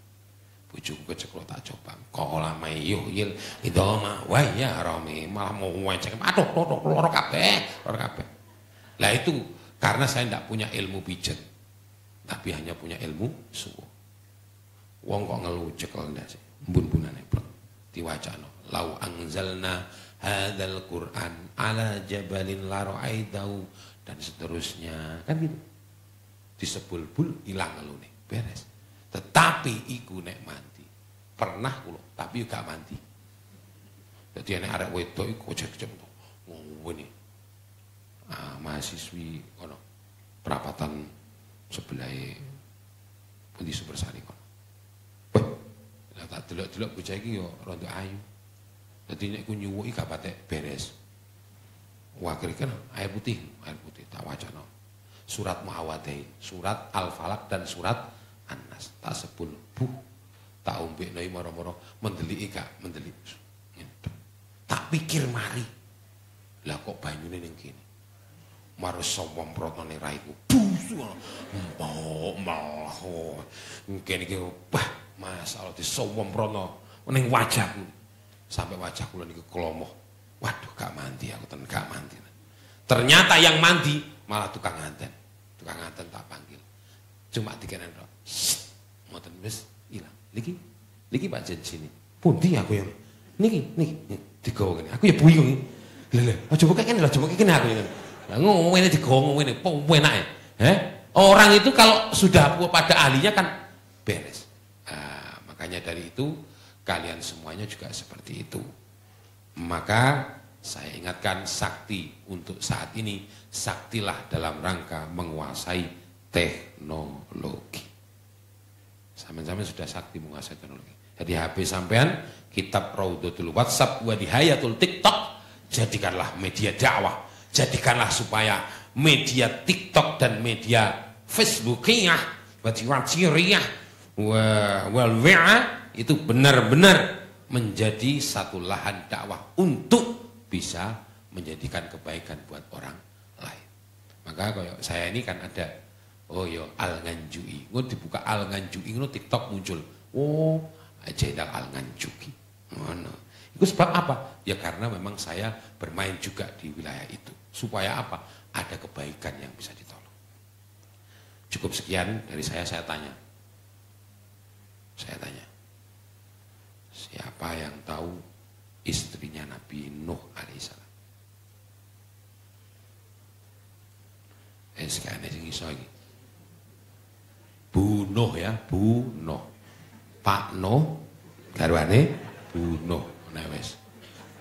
Bujuku keceklok tak coba. Qala mayyuhil 'idama wa ya ramim. Malah mau ngecek. Aduh, loro kabeh. Lah itu karena saya tidak punya ilmu pijet. Tapi hanya punya ilmu suwo. Wong kok ngeluh cekel ndak sih. Mbun-bunane plek. Diwacana. Lau anzalna hadzal Qur'an ala jabalin la ra'aitahu dan seterusnya. Kan gitu. Disebul-bul ilang ngelune. Beres. Tetapi iku nek mandi. Pernah kula, tapi juga mandi. Jadi nek arek wedok iku cek-cek to. Ngene. Mahasiswi kono perapatan sebelahe pundi Sumbersari kono. Wah, lah tak delok-delok bocah iki yo rada ayu. Dadi nek ku nyuwuki gak patek beres. Wah, kira-kira air putih tak wacana. Surat Muawwadain, surat Al-Falaq dan surat An-Nas. Tak sebul tak ombekno moro-moro mendeliki gak mendelik. Tak pikir mari. Lah kok banyune ning kene. Marus sombong protone raiku. Busu. Kene iki bah masalah disombong prono ning wajahku. Sampai wajah kula niku klomoh. Waduh gak mandi aku tenan gak mandi. Ternyata yang mandi malah tukang nganten. Tukang nganten tak panggil. Cuma dikenen tok. Ngoten wis ilang. Niki Pak Jen sini. Pundi aku yang niki digawa kene. Aku ya bingung. Lha aja buka kene lho, aja buka kene aku ngene. Lah ngene digawa ngene, po enake. Orang itu kalau sudah pada ahlinya kan beres. Makanya dari itu kalian semuanya juga seperti itu. Maka saya ingatkan sakti untuk saat ini, saktilah dalam rangka menguasai teknologi. Sampeyan sudah sakti menguasai teknologi. Jadi HP sampean, kitab Raudhatul WhatsApp wa Dihayatul TikTok, jadikanlah media dakwah. Jadikanlah supaya media TikTok dan media Facebookiyah, Watiriyah, Walwi'ah itu benar-benar menjadi satu lahan dakwah untuk bisa menjadikan kebaikan buat orang lain. Maka kayak saya ini kan ada Al-Nganjui. Ngono dibuka Al-Nganjui ngono TikTok muncul. Oh, Jenderal Al-Nganjui. Ngono. Itu sebab apa? Ya karena memang saya bermain juga di wilayah itu. Supaya apa? Ada kebaikan yang bisa ditolong. Cukup sekian dari saya tanya. Saya tanya. Siapa yang tahu istrinya Nabi Nuh alaihissalam? Sekarang sing iso iki. Bu Nuh ya, Bu Nuh. Pak Nuh garwane Bu Nuh. Nah wis.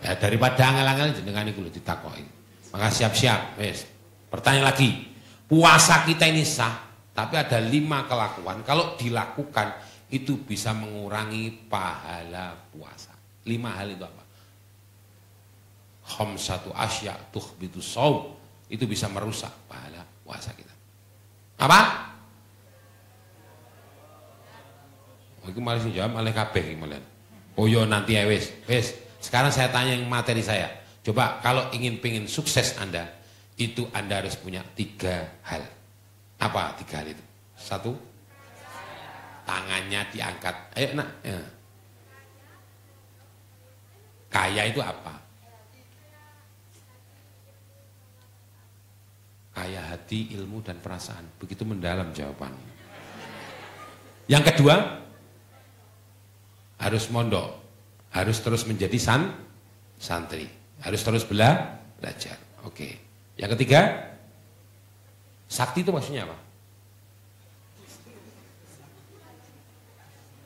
Ya daripada angel-angel jenengan iku lho ditakoki. Maka siap-siap wis. Pertanyaan lagi. Puasa kita ini sah, tapi ada 5 kelakuan kalau dilakukan itu bisa mengurangi pahala puasa. 5 hal itu apa? Khamsatu asya tuhbitu shaum. Itu bisa merusak pahala puasa kita. Apa? Iku malah sing jawab malah kabeh iki malah. Oh yo nanti ya wis. Wis. Sekarang saya tanya yang materi saya. Coba kalau pengen sukses Anda, itu Anda harus punya 3 hal. Apa 3 hal itu? 1, tangannya diangkat. Ayo nak. Ya. Kaya itu apa? Kaya hati, ilmu dan perasaan. Begitu mendalam jawabannya. Yang kedua, harus mondok. Harus terus menjadi santri. Harus terus belajar. Oke. Yang ketiga, sakti itu maksudnya apa?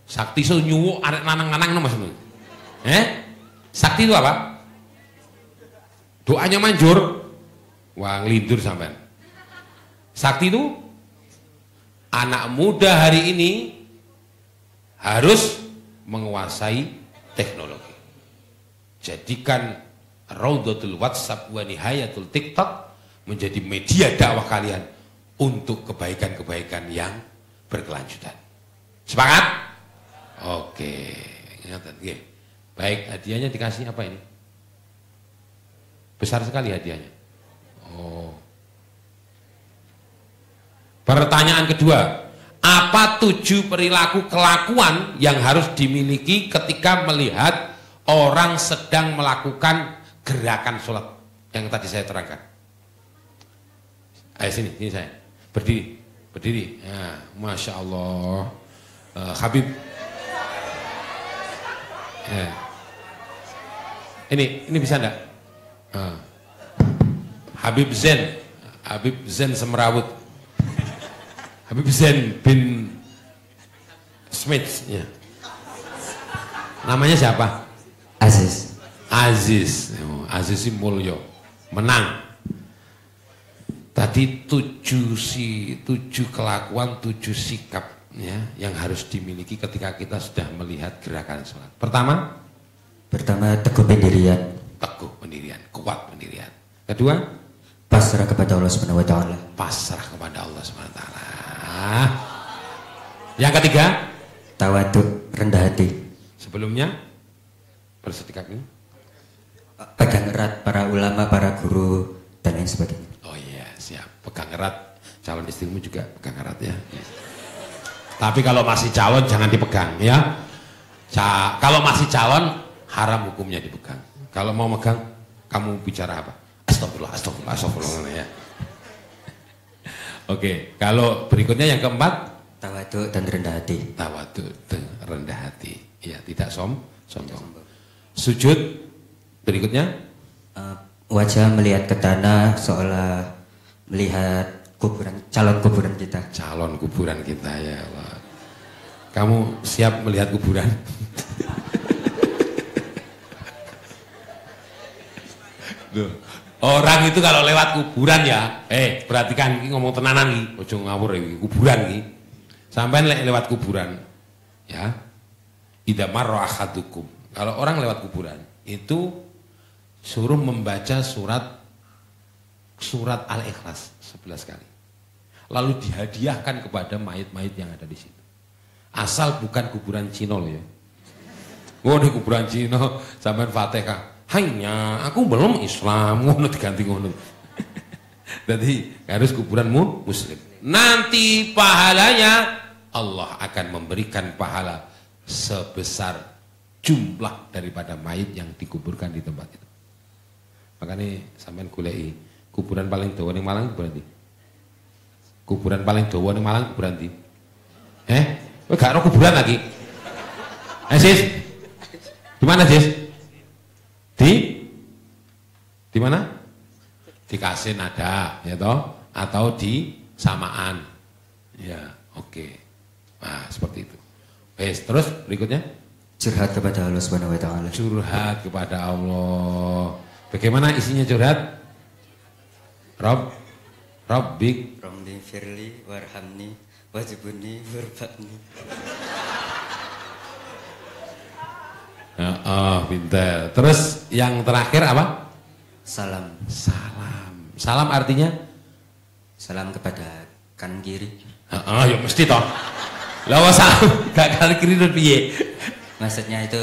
Sakti itu nyuwuk arek lanang-lanang maksudnya. Sakti itu apa? Doanya manjur. Wah ngelindur sampean. Sakti itu anak muda hari ini harus menguasai teknologi. Jadikan Raudhatul WhatsApp wa Nihayatul TikTok menjadi media dakwah kalian untuk kebaikan-kebaikan yang berkelanjutan. Sepakat? Oke, ingatan. Baik, hadiahnya dikasih apa ini? Besar sekali hadiahnya. Oh. Pertanyaan kedua, apa 7 perilaku kelakuan yang harus dimiliki ketika melihat orang sedang melakukan gerakan sholat yang tadi saya terangkan? Ayo sini saya berdiri. Ya, Masya Allah, Habib. Ya. Ini bisa enggak? Habib Zen Semrawut. Habib Zen bin Smith. Ya. Namanya siapa? Aziz. Aziz Mulyo menang. Tadi 7 kelakuan, 7 sikap ya, yang harus dimiliki ketika kita sudah melihat gerakan sholat. Pertama teguh pendirian. Teguh pendirian, kuat pendirian. Kedua, Pasrah kepada Allah Subhanahu wa taala. Pasrah kepada Allah Subhanahu wa taala. Yang ketiga, Tawadhu, rendah hati. Sebelumnya bersedekah ini. Pegang erat para ulama, para guru dan lain sebagainya. Oh iya, siap. Pegang erat. Calon istrimu juga pegang erat ya. Tapi kalau masih calon jangan dipegang ya. Kalau masih calon haram hukumnya dipegang. Kalau mau megang, kamu bicara apa? Astagfirullah ya. Oke, kalau berikutnya yang keempat, Tawadhu dan rendah hati. Tawadhu dan rendah hati. Ya, tidak sombong. Sujud berikutnya, Wajah melihat ke tanah seolah melihat calon kuburan kita. Calon kuburan kita ya Allah. Kamu siap melihat kuburan? Orang itu kalau lewat kuburan ya, perhatikan ini ngomong tenanan nih, ojo ngawur iki kuburan nih. Sampai lewat kuburan, ya. Idza marra ahadukum. Kalau orang lewat kuburan itu suruh membaca surat Al-Ikhlas 11 kali. Lalu dihadiahkan kepada mayit-mayit yang ada di situ. Asal bukan kuburan Cina loh ya. Oh di kuburan Cina sampean Fatihah. Hanya aku belum Islam, ngono diganti ngono. Jadi harus kuburanmu muslim. Nanti pahalanya Allah akan memberikan pahala sebesar jumlah daripada mayit yang dikuburkan di tempat itu. Makanya sampean goleki kuburan paling dawa ning Malang kuburan ndi? Kuburan paling dawa ning Malang kuburan ndi? Kowe gak ero kuburan lagi? Sis? Di mana, Sis? Di mana? Di Kasin ada, ya toh? Atau di Samaan. Ya, oke. Nah, seperti itu. Terus berikutnya Curhat kepada Allah Subhanahu wa taala. curhat kepada Allah. Bagaimana isinya curhat? Rabbik Romli firli warhamni wajibuni warfa'ni. Pintar. Terus yang terakhir apa? Salam. Salam artinya? Salam kepada kanan kiri. Ya mesti toh. Lah salam gak kanan kiri dan piye? Maksudnya itu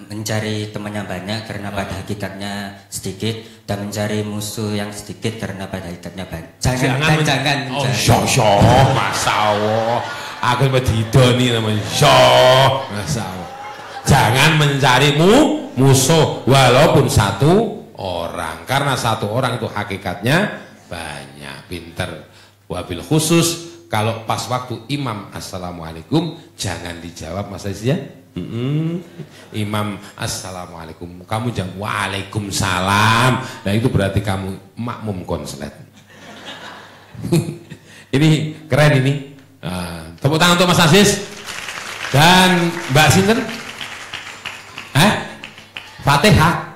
mencari teman yang banyak karena pada hakikatnya sedikit, dan mencari musuh yang sedikit karena pada hakikatnya banyak. Jangan. Oh, Masya Allah. Aku didoni namanya. Masya Allah. Jangan mencari musuh walaupun satu orang, karena satu orang itu hakikatnya banyak. Pinter. Wabil khusus kalau pas waktu imam assalamualaikum jangan dijawab Mas Aziz ya. Imam assalamualaikum, kamu jangan waalaikumsalam. Nah itu berarti kamu makmum konslet. Ini keren ini. Tepuk tangan untuk Mas Aziz dan Mbak Sinten. Fatihah.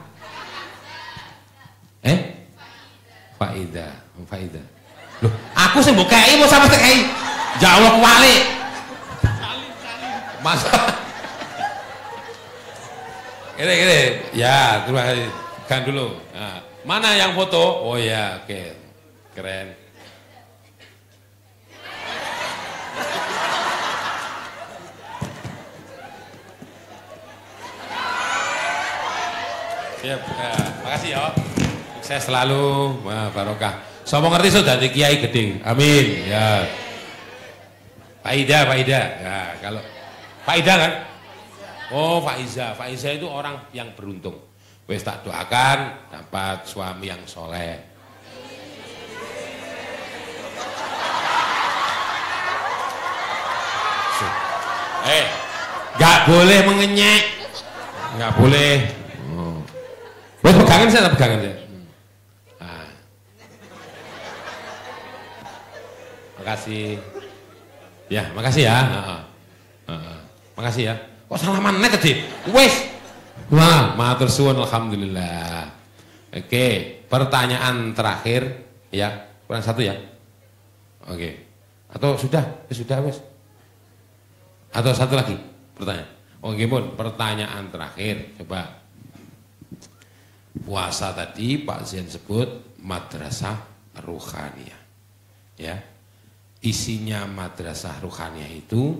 Faidah. Loh, aku sih mau kei mau sama kei. Ya Allah kuali. Masa Gini. Ya, terima kasih. Kan dulu. Nah, mana yang foto? Oh ya, oke. Keren. Siap. Ya, makasih ya. Sukses selalu. Barokah. Sopo ngerti sudah di kiai gede. Amin. Ya. Faidah. Ya, kalau Faidah kan? Oh, Faiza itu orang yang beruntung. Wes tak doakan dapat suami yang soleh. Gak boleh mengenyek, gak boleh. Wes pegangan saya. Makasih. Ya, makasih ya. Makasih ya. Kok salaman nek tadi? Wes. Wah, matur suwun alhamdulillah. Oke, pertanyaan terakhir ya. Kurang satu ya. Oke. Atau sudah? Sudah wes. Atau satu lagi pertanyaan. Oke, Bun, pertanyaan terakhir coba. Puasa tadi Pak Zain sebut madrasah ruhaniyah. Ya. Isinya madrasah ruhaniyah itu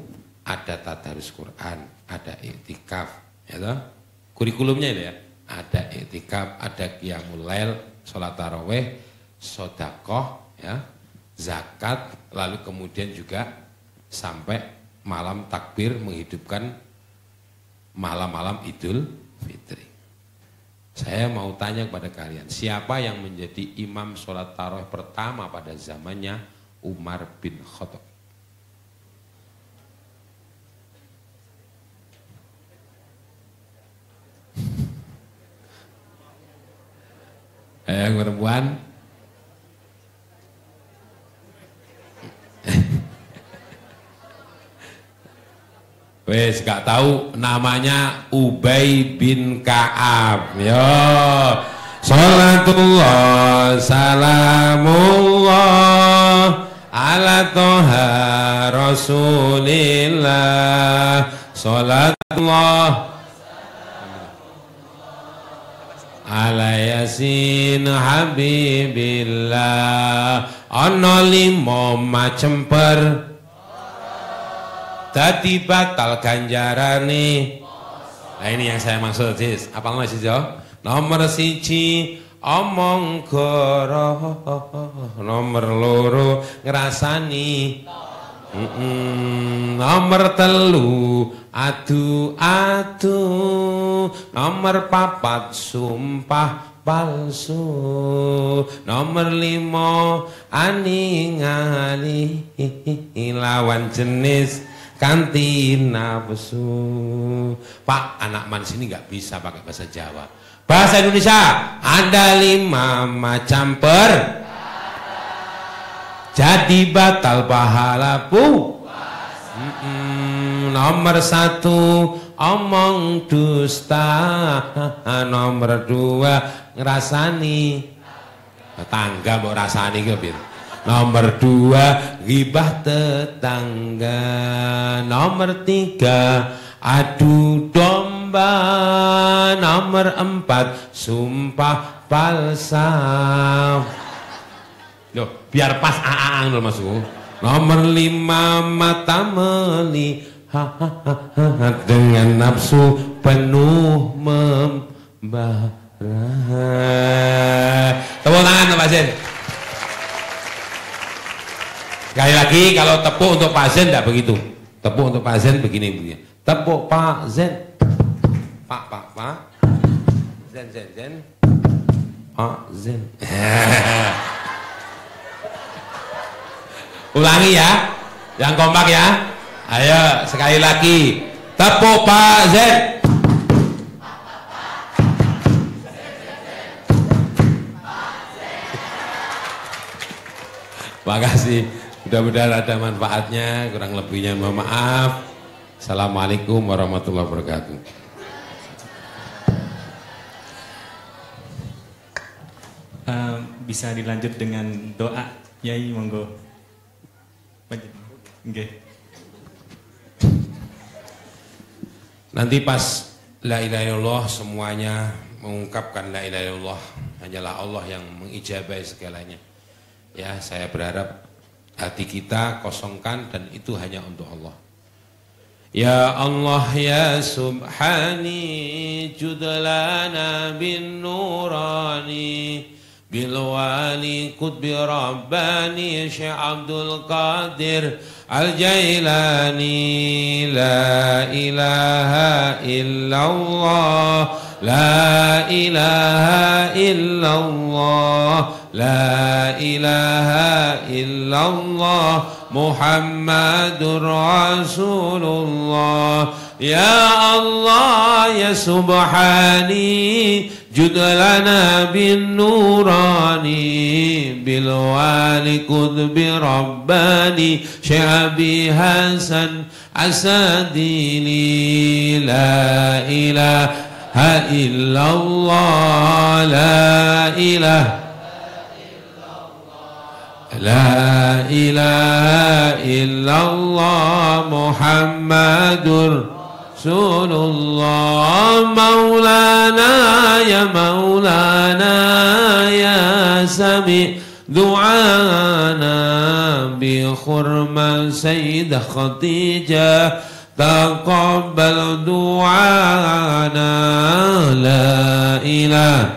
ada tadarus Quran, ada iktikaf, ya toh? Kurikulumnya itu ya. Ada iktikaf, ada qiyamul lail, sholat tarawih, sedekah, ya, zakat, lalu kemudian juga sampai malam takbir menghidupkan malam-malam Idul Fitri. Saya mau tanya kepada kalian, siapa yang menjadi imam sholat tarawih pertama pada zamannya Umar bin Khattab? Yang perempuan wes gak tahu namanya Ubay bin Ka'ab. Yo, salatullah salamullah ala toha rasulillah, salatullah ala yasin habibillah. Ana 5 macem dadi batal ganjarane. Nah ini yang saya maksud, Sis. Apa namanya Sis? Nomor 1 omong goro, nomor 2 ngrasani, nomor 3 adu, nomor 4 sumpah palsu, nomor 5 aning-aning lawan jenis kanti nafsu. Pak, anak man sini nggak bisa pakai bahasa Jawa. Bahasa Indonesia ada 5 macam jadi batal pahala Nomor 1 omong dusta, nomor 2 ngrasani tetangga mbok rasani ki piye. Nomor 2 ghibah tetangga, nomor 3 adu domba, nomor 4 sumpah palsu. Loh, biar pas aang lho Masku. Nomor 5 mata melihat dengan nafsu penuh membara. Tepuk tangan Pak Zen. Sekali lagi kalau tepuk untuk Pak Zen tidak begitu. Tepuk untuk Pak Zen begini. Tepuk Pak Zen. Pak. Zen. Pak Zen. Ulangi ya, yang kompak ya. Ayo sekali lagi, tepuk Pak Zen. Makasih, mudah-mudahan ada manfaatnya. Kurang lebihnya mohon maaf. Assalamualaikum warahmatullahi wabarakatuh. Bisa dilanjut dengan doa, Yai, monggo. Okay. Nanti pas la ilaha illallah semuanya mengungkapkan la ilaha illallah, hanyalah Allah yang mengijabai segalanya. Ya, saya berharap hati kita kosongkan dan itu hanya untuk Allah. Ya Allah ya subhani judlana bin nurani bilwali kutbi rabbani Syekh Abdul Qadir Al-Jailani. La ilaha illallah, la ilaha illallah, la ilaha illallah, Muhammadur Rasulullah. Ya Allah ya subhani judlana bin nurani bilwali kutbi rabbani Syekh Abi Hasan Asadili. La ilaha illallah, la ilaha illallah, Muhammadur Rasulullah. Maulana ya sami du'ana bi khurma Sayyidah Khadijah taqabbal du'ana. La ilaha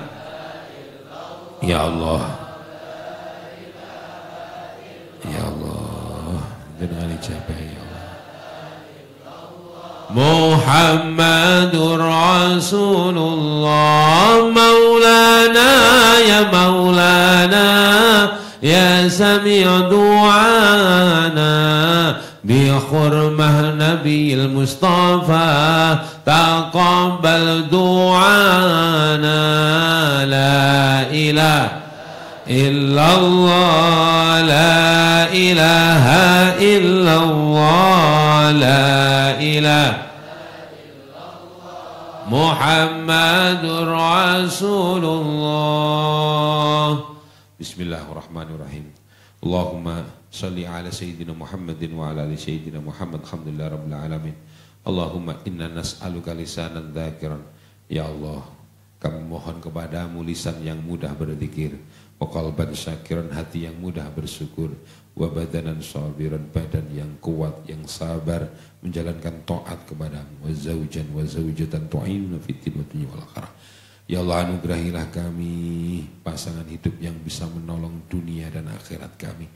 ya Allah, ya Allah, dengan ijabah ya Allah. Muhammadur Rasulullah. Maulana ya sami' du'ana bi khurmah Nabiil Mustafa taqabbal du'ana. La ilaha illallah, la ilaha illallah, la ilaha Muhammadur Rasulullah. Bismillahirrahmanirrahim. Allahumma salli ala Sayyidina Muhammadin wa ala ali Sayyidina Muhammad. Alhamdulillah Rabbil Alamin. Allahumma inna nas'aluka lisanan dzakiran. Ya Allah, kami mohon kepadamu lisan yang mudah berzikir, wa qalban syakiran, hati yang mudah bersyukur, wa badanan sabiran, badan yang kuat yang sabar menjalankan taat kepadamu, wa zawjan wa zawjatan tu'inuna fid din wa dunya wal akhirah. Ya Allah, anugerahilah kami pasangan hidup yang bisa menolong dunia dan akhirat kami.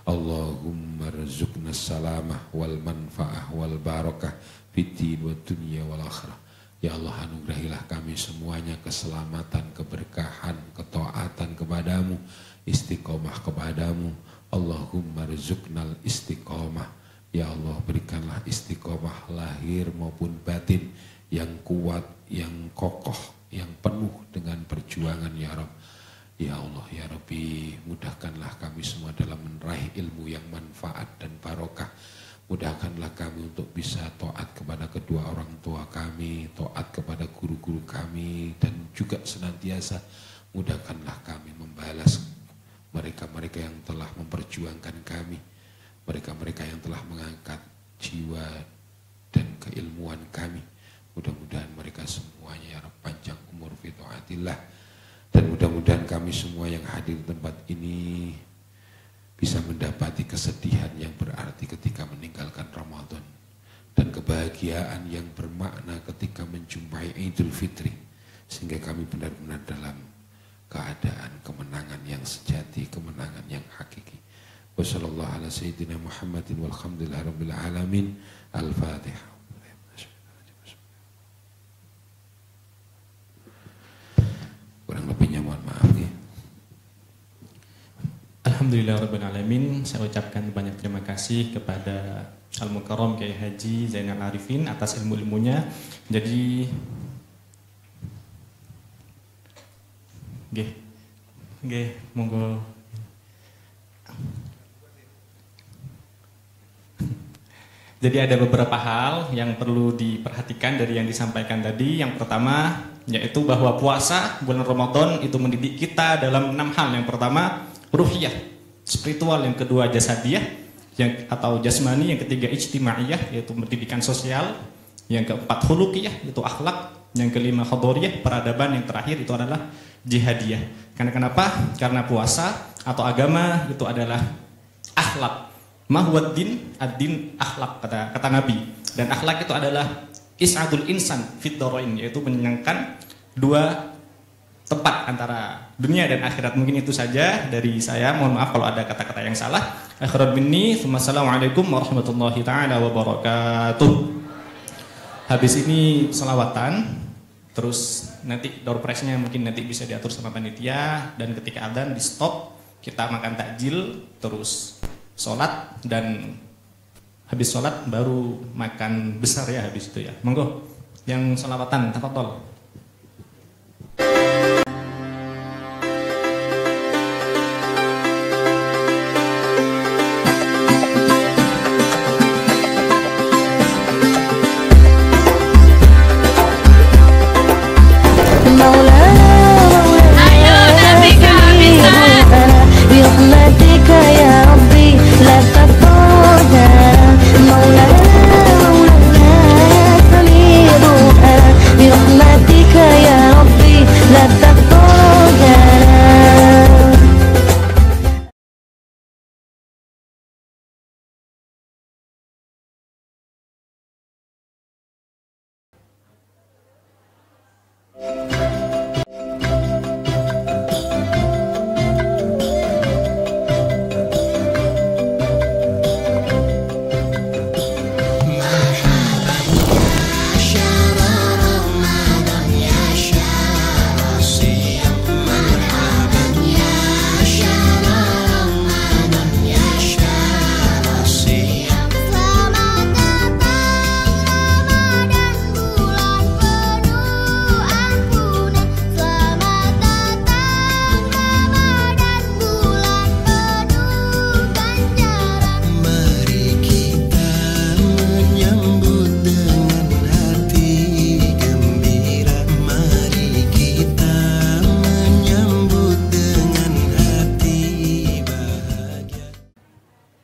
Allahumma rizukna salamah wal manfaah wal barakah fid din wa dunya wal akhirah. Ya Allah, anugerahilah kami semuanya keselamatan, keberkahan, ketaatan kepadamu, istiqomah kepadamu. Allahumma rizuknal istiqomah. Ya Allah, berikanlah istiqomah lahir maupun batin yang kuat, yang kokoh, yang penuh dengan perjuangan ya Rabb. Ya Allah, ya Rabbi, mudahkanlah kami semua dalam meraih ilmu yang manfaat dan barokah. Mudahkanlah kami untuk bisa taat kepada kedua orang tua kami, taat kepada guru-guru kami, dan juga senantiasa mudahkanlah kami membalas mereka-mereka yang telah memperjuangkan kami, mereka-mereka yang telah mengangkat jiwa dan keilmuan kami. Mudah-mudahan mereka semuanya ya Rabb panjang umur fi taatillah, dan mudah-mudahan kami semua yang hadir di tempat ini bisa mendapati kesedihan yang berarti ketika meninggalkan Ramadan, dan kebahagiaan yang bermakna ketika menjumpai Idul Fitri, sehingga kami benar-benar dalam keadaan kemenangan yang sejati, kemenangan yang hakiki. Wassallallahu ala sayyidina Muhammadin walhamdulillahi rabbil alamin. Al-Fatihah. Kurang lebihnya mohon maaf ya. Alhamdulillah rabbil alamin. Saya ucapkan banyak terima kasih kepada Al-Mukarram Kiai Haji Zainal Arifin atas ilmu-ilmunya. Jadi monggo. Jadi ada beberapa hal yang perlu diperhatikan dari yang disampaikan tadi. Yang pertama yaitu bahwa puasa bulan Ramadan itu mendidik kita dalam 6 hal. Yang pertama ruhiyah, spiritual. Yang kedua jasadiyah atau jasmani. Yang ketiga ijtimaiyah, yaitu pendidikan sosial. Yang keempat khuluqiyah, yaitu akhlak. Yang kelima hadoriyah, peradaban. Yang terakhir itu adalah jihadiyah. Karena kenapa? Karena puasa atau agama itu adalah akhlak. Mahwaddin, ad-din akhlak, kata Nabi. Dan akhlak itu adalah is'adul insan fid darain, yaitu menyenangkan dua tempat antara dunia dan akhirat. Mungkin itu saja dari saya. Mohon maaf kalau ada kata-kata yang salah. Akhirat minni, assalamualaikum warahmatullahi taala wabarakatuh. Habis ini selawatan, terus nanti door prize-nya mungkin nanti bisa diatur sama panitia, dan ketika adzan di stop, kita makan takjil, terus sholat, dan habis sholat baru makan besar ya habis itu ya. Monggo yang selawatan, tafadhol.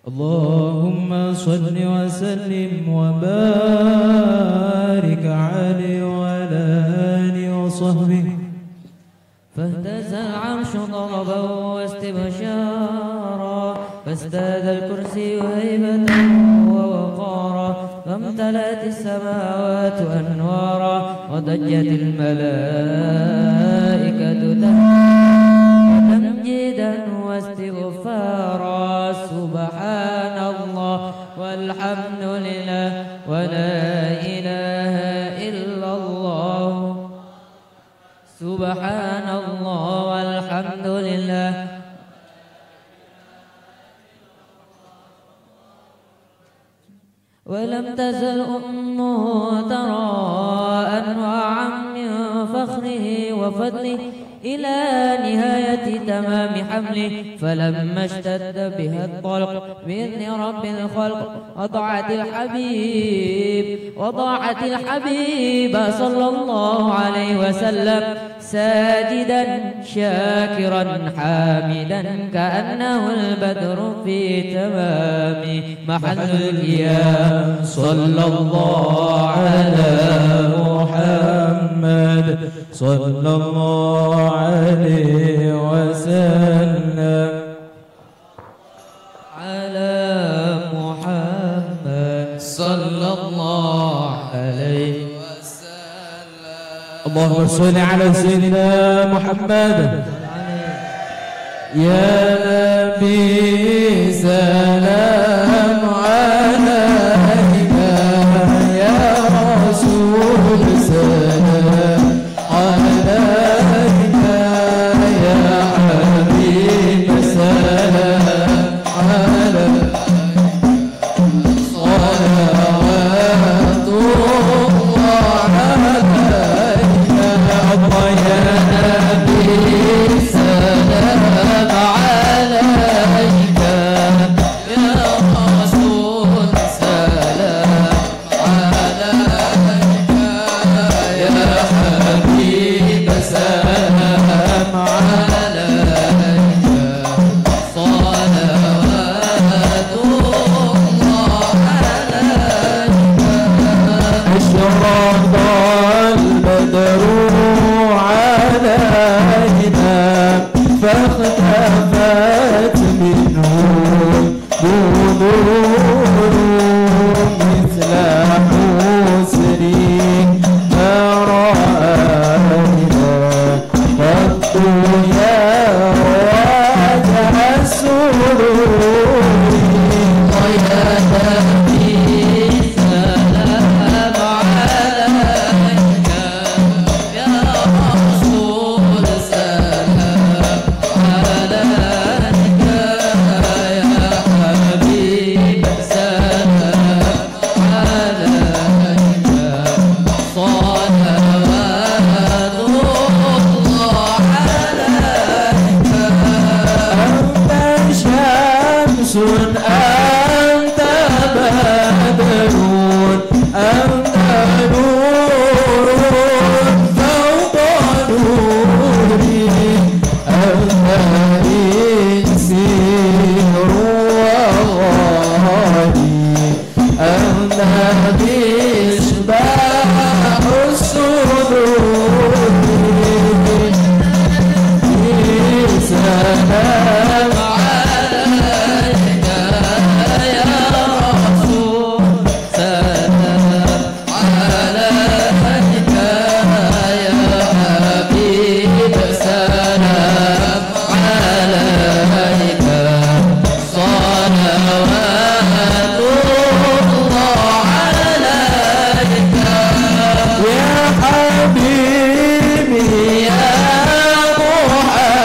Allahumma salli wa sallim wa barik alaihi wa ala alihi wa sahbihi. فاهتز العرش ضربا واستبشارا فازداد الكرسي هيبة ووقارا فامتلأت السماوات أنوارا وضجت الملائكة تمجيدا واستغفارا سبحان الله والحمد لله ولا إله إلا الله سبحان الله والحمد لله ولم تزل أمه ترى أنواعا من فخره وفضله إلى نهاية تمام حمله فلما اشتد بها الطلق بإذن رب الخلق وضاعت الحبيب صلى الله عليه وسلم ساجدا شاكرا حامدا كأنه البدر في تمام محل القيام صلى الله على محمد صلى الله عليه وسلم على محمد صلى الله عليه وسلم. اللهم صل على سيدنا محمد. يا نبي سلام عليك، يا رسول سلام عليك، يا حبيب سلام عليك، صلوات الله عليك. الله يا نبي سلام عليك، يا رسول سلام عليك، يا حبيب سلام عليك، صلوات الله عليك. أشرق البدر علينا فاختفت منه نور مثل حسنه ما رأينا قط يا وجه السرور. ويا نبي سلام عليك، يا رسول سلام عليك، يا حبيب سلام عليك، صلوات الله عليك. أنت شمس أنت بدر أنت نور فوق نوري، أنت إنسير وغالي، أنت مصباح الصدور. سلام عليك يا رسول سلام عليك، يا حبيب سلام عليك، صلوات الله عليك. يا حبيبي يا محمد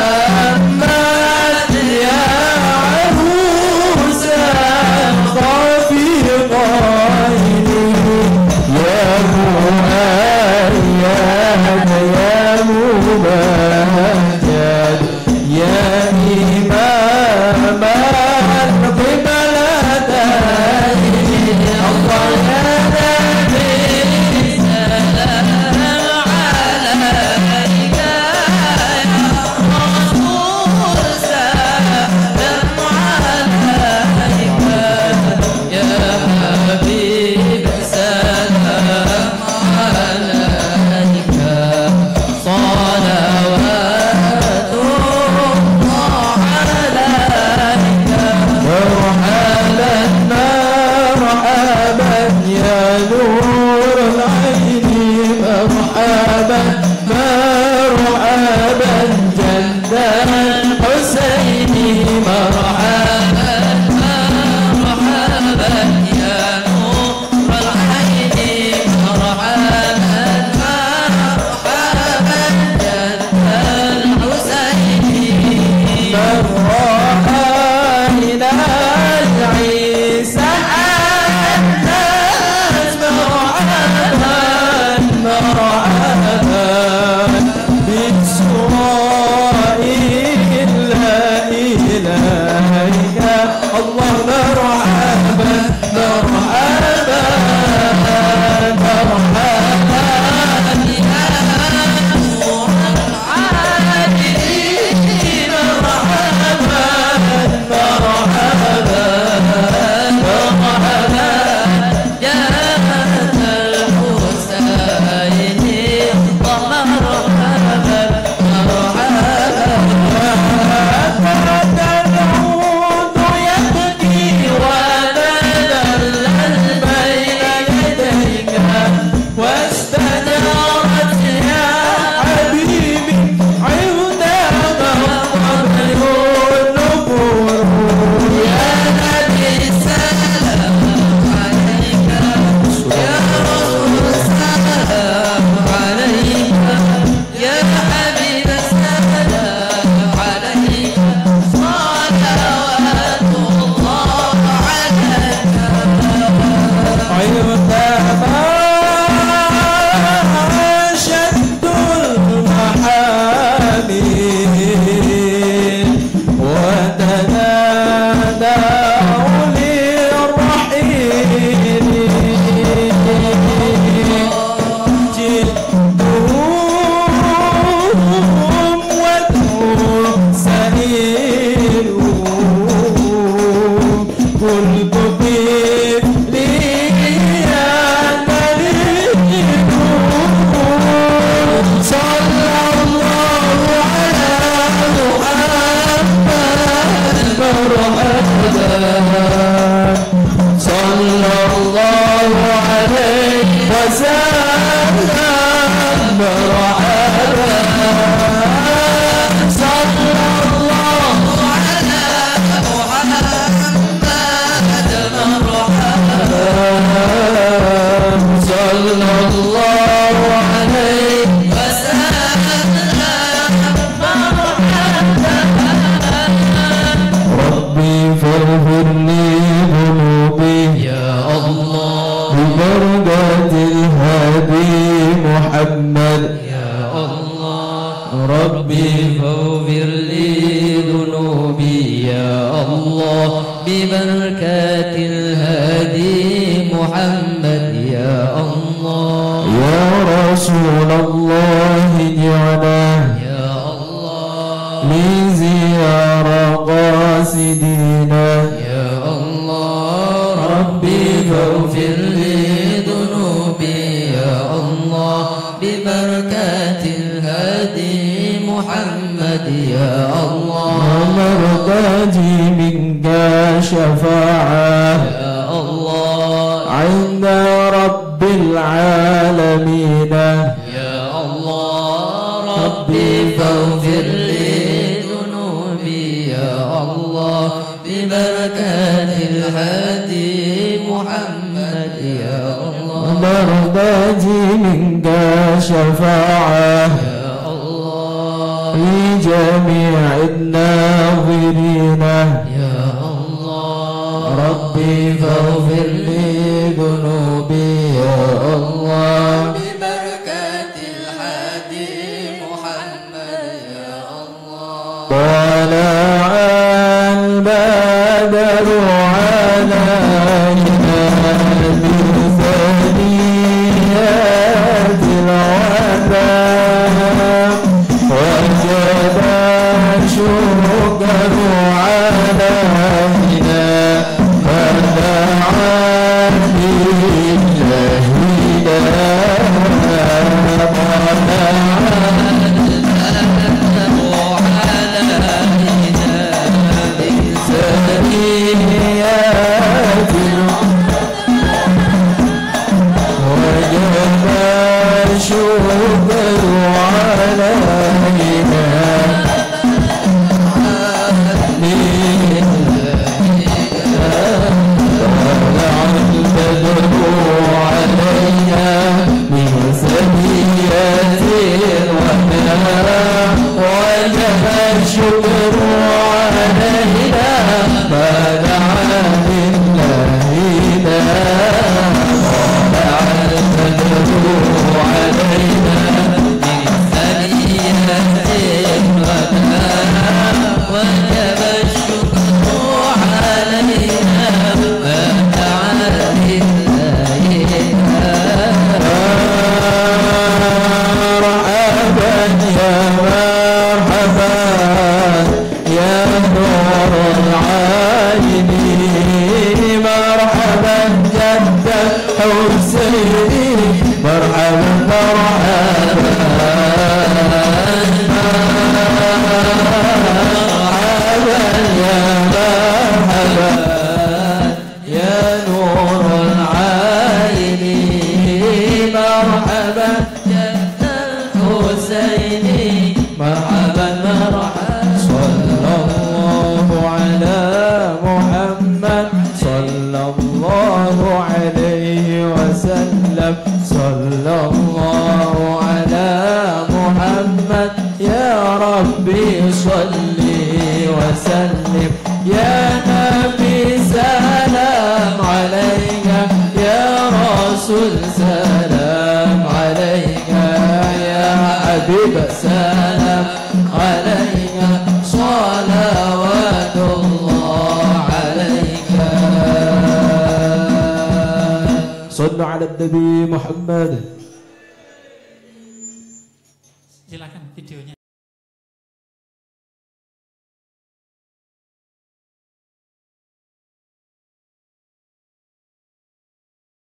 ببركات الهادي محمد يا الله يا رسول الله اجعله يا الله لزيارة قاصدينا يا الله ربي فاغفر لي ذنوبي يا الله ببركات الهادي محمد يا الله ونرتجي منك شفاعة يا الله عند رب العالمين يا الله ربي فاغفر لي ذنوبي يا الله ببركات الهادي محمد يا الله ونرتجي منك شفاعة يا الله لجميع الناظرين يا الله ربي فاغفر لي ذنوبي يا الله ببركات الهادي محمد يا الله طلع البدر علينا من ثنيات الوداع وجب الشكر علينا فدعا صلوا على النبي محمد.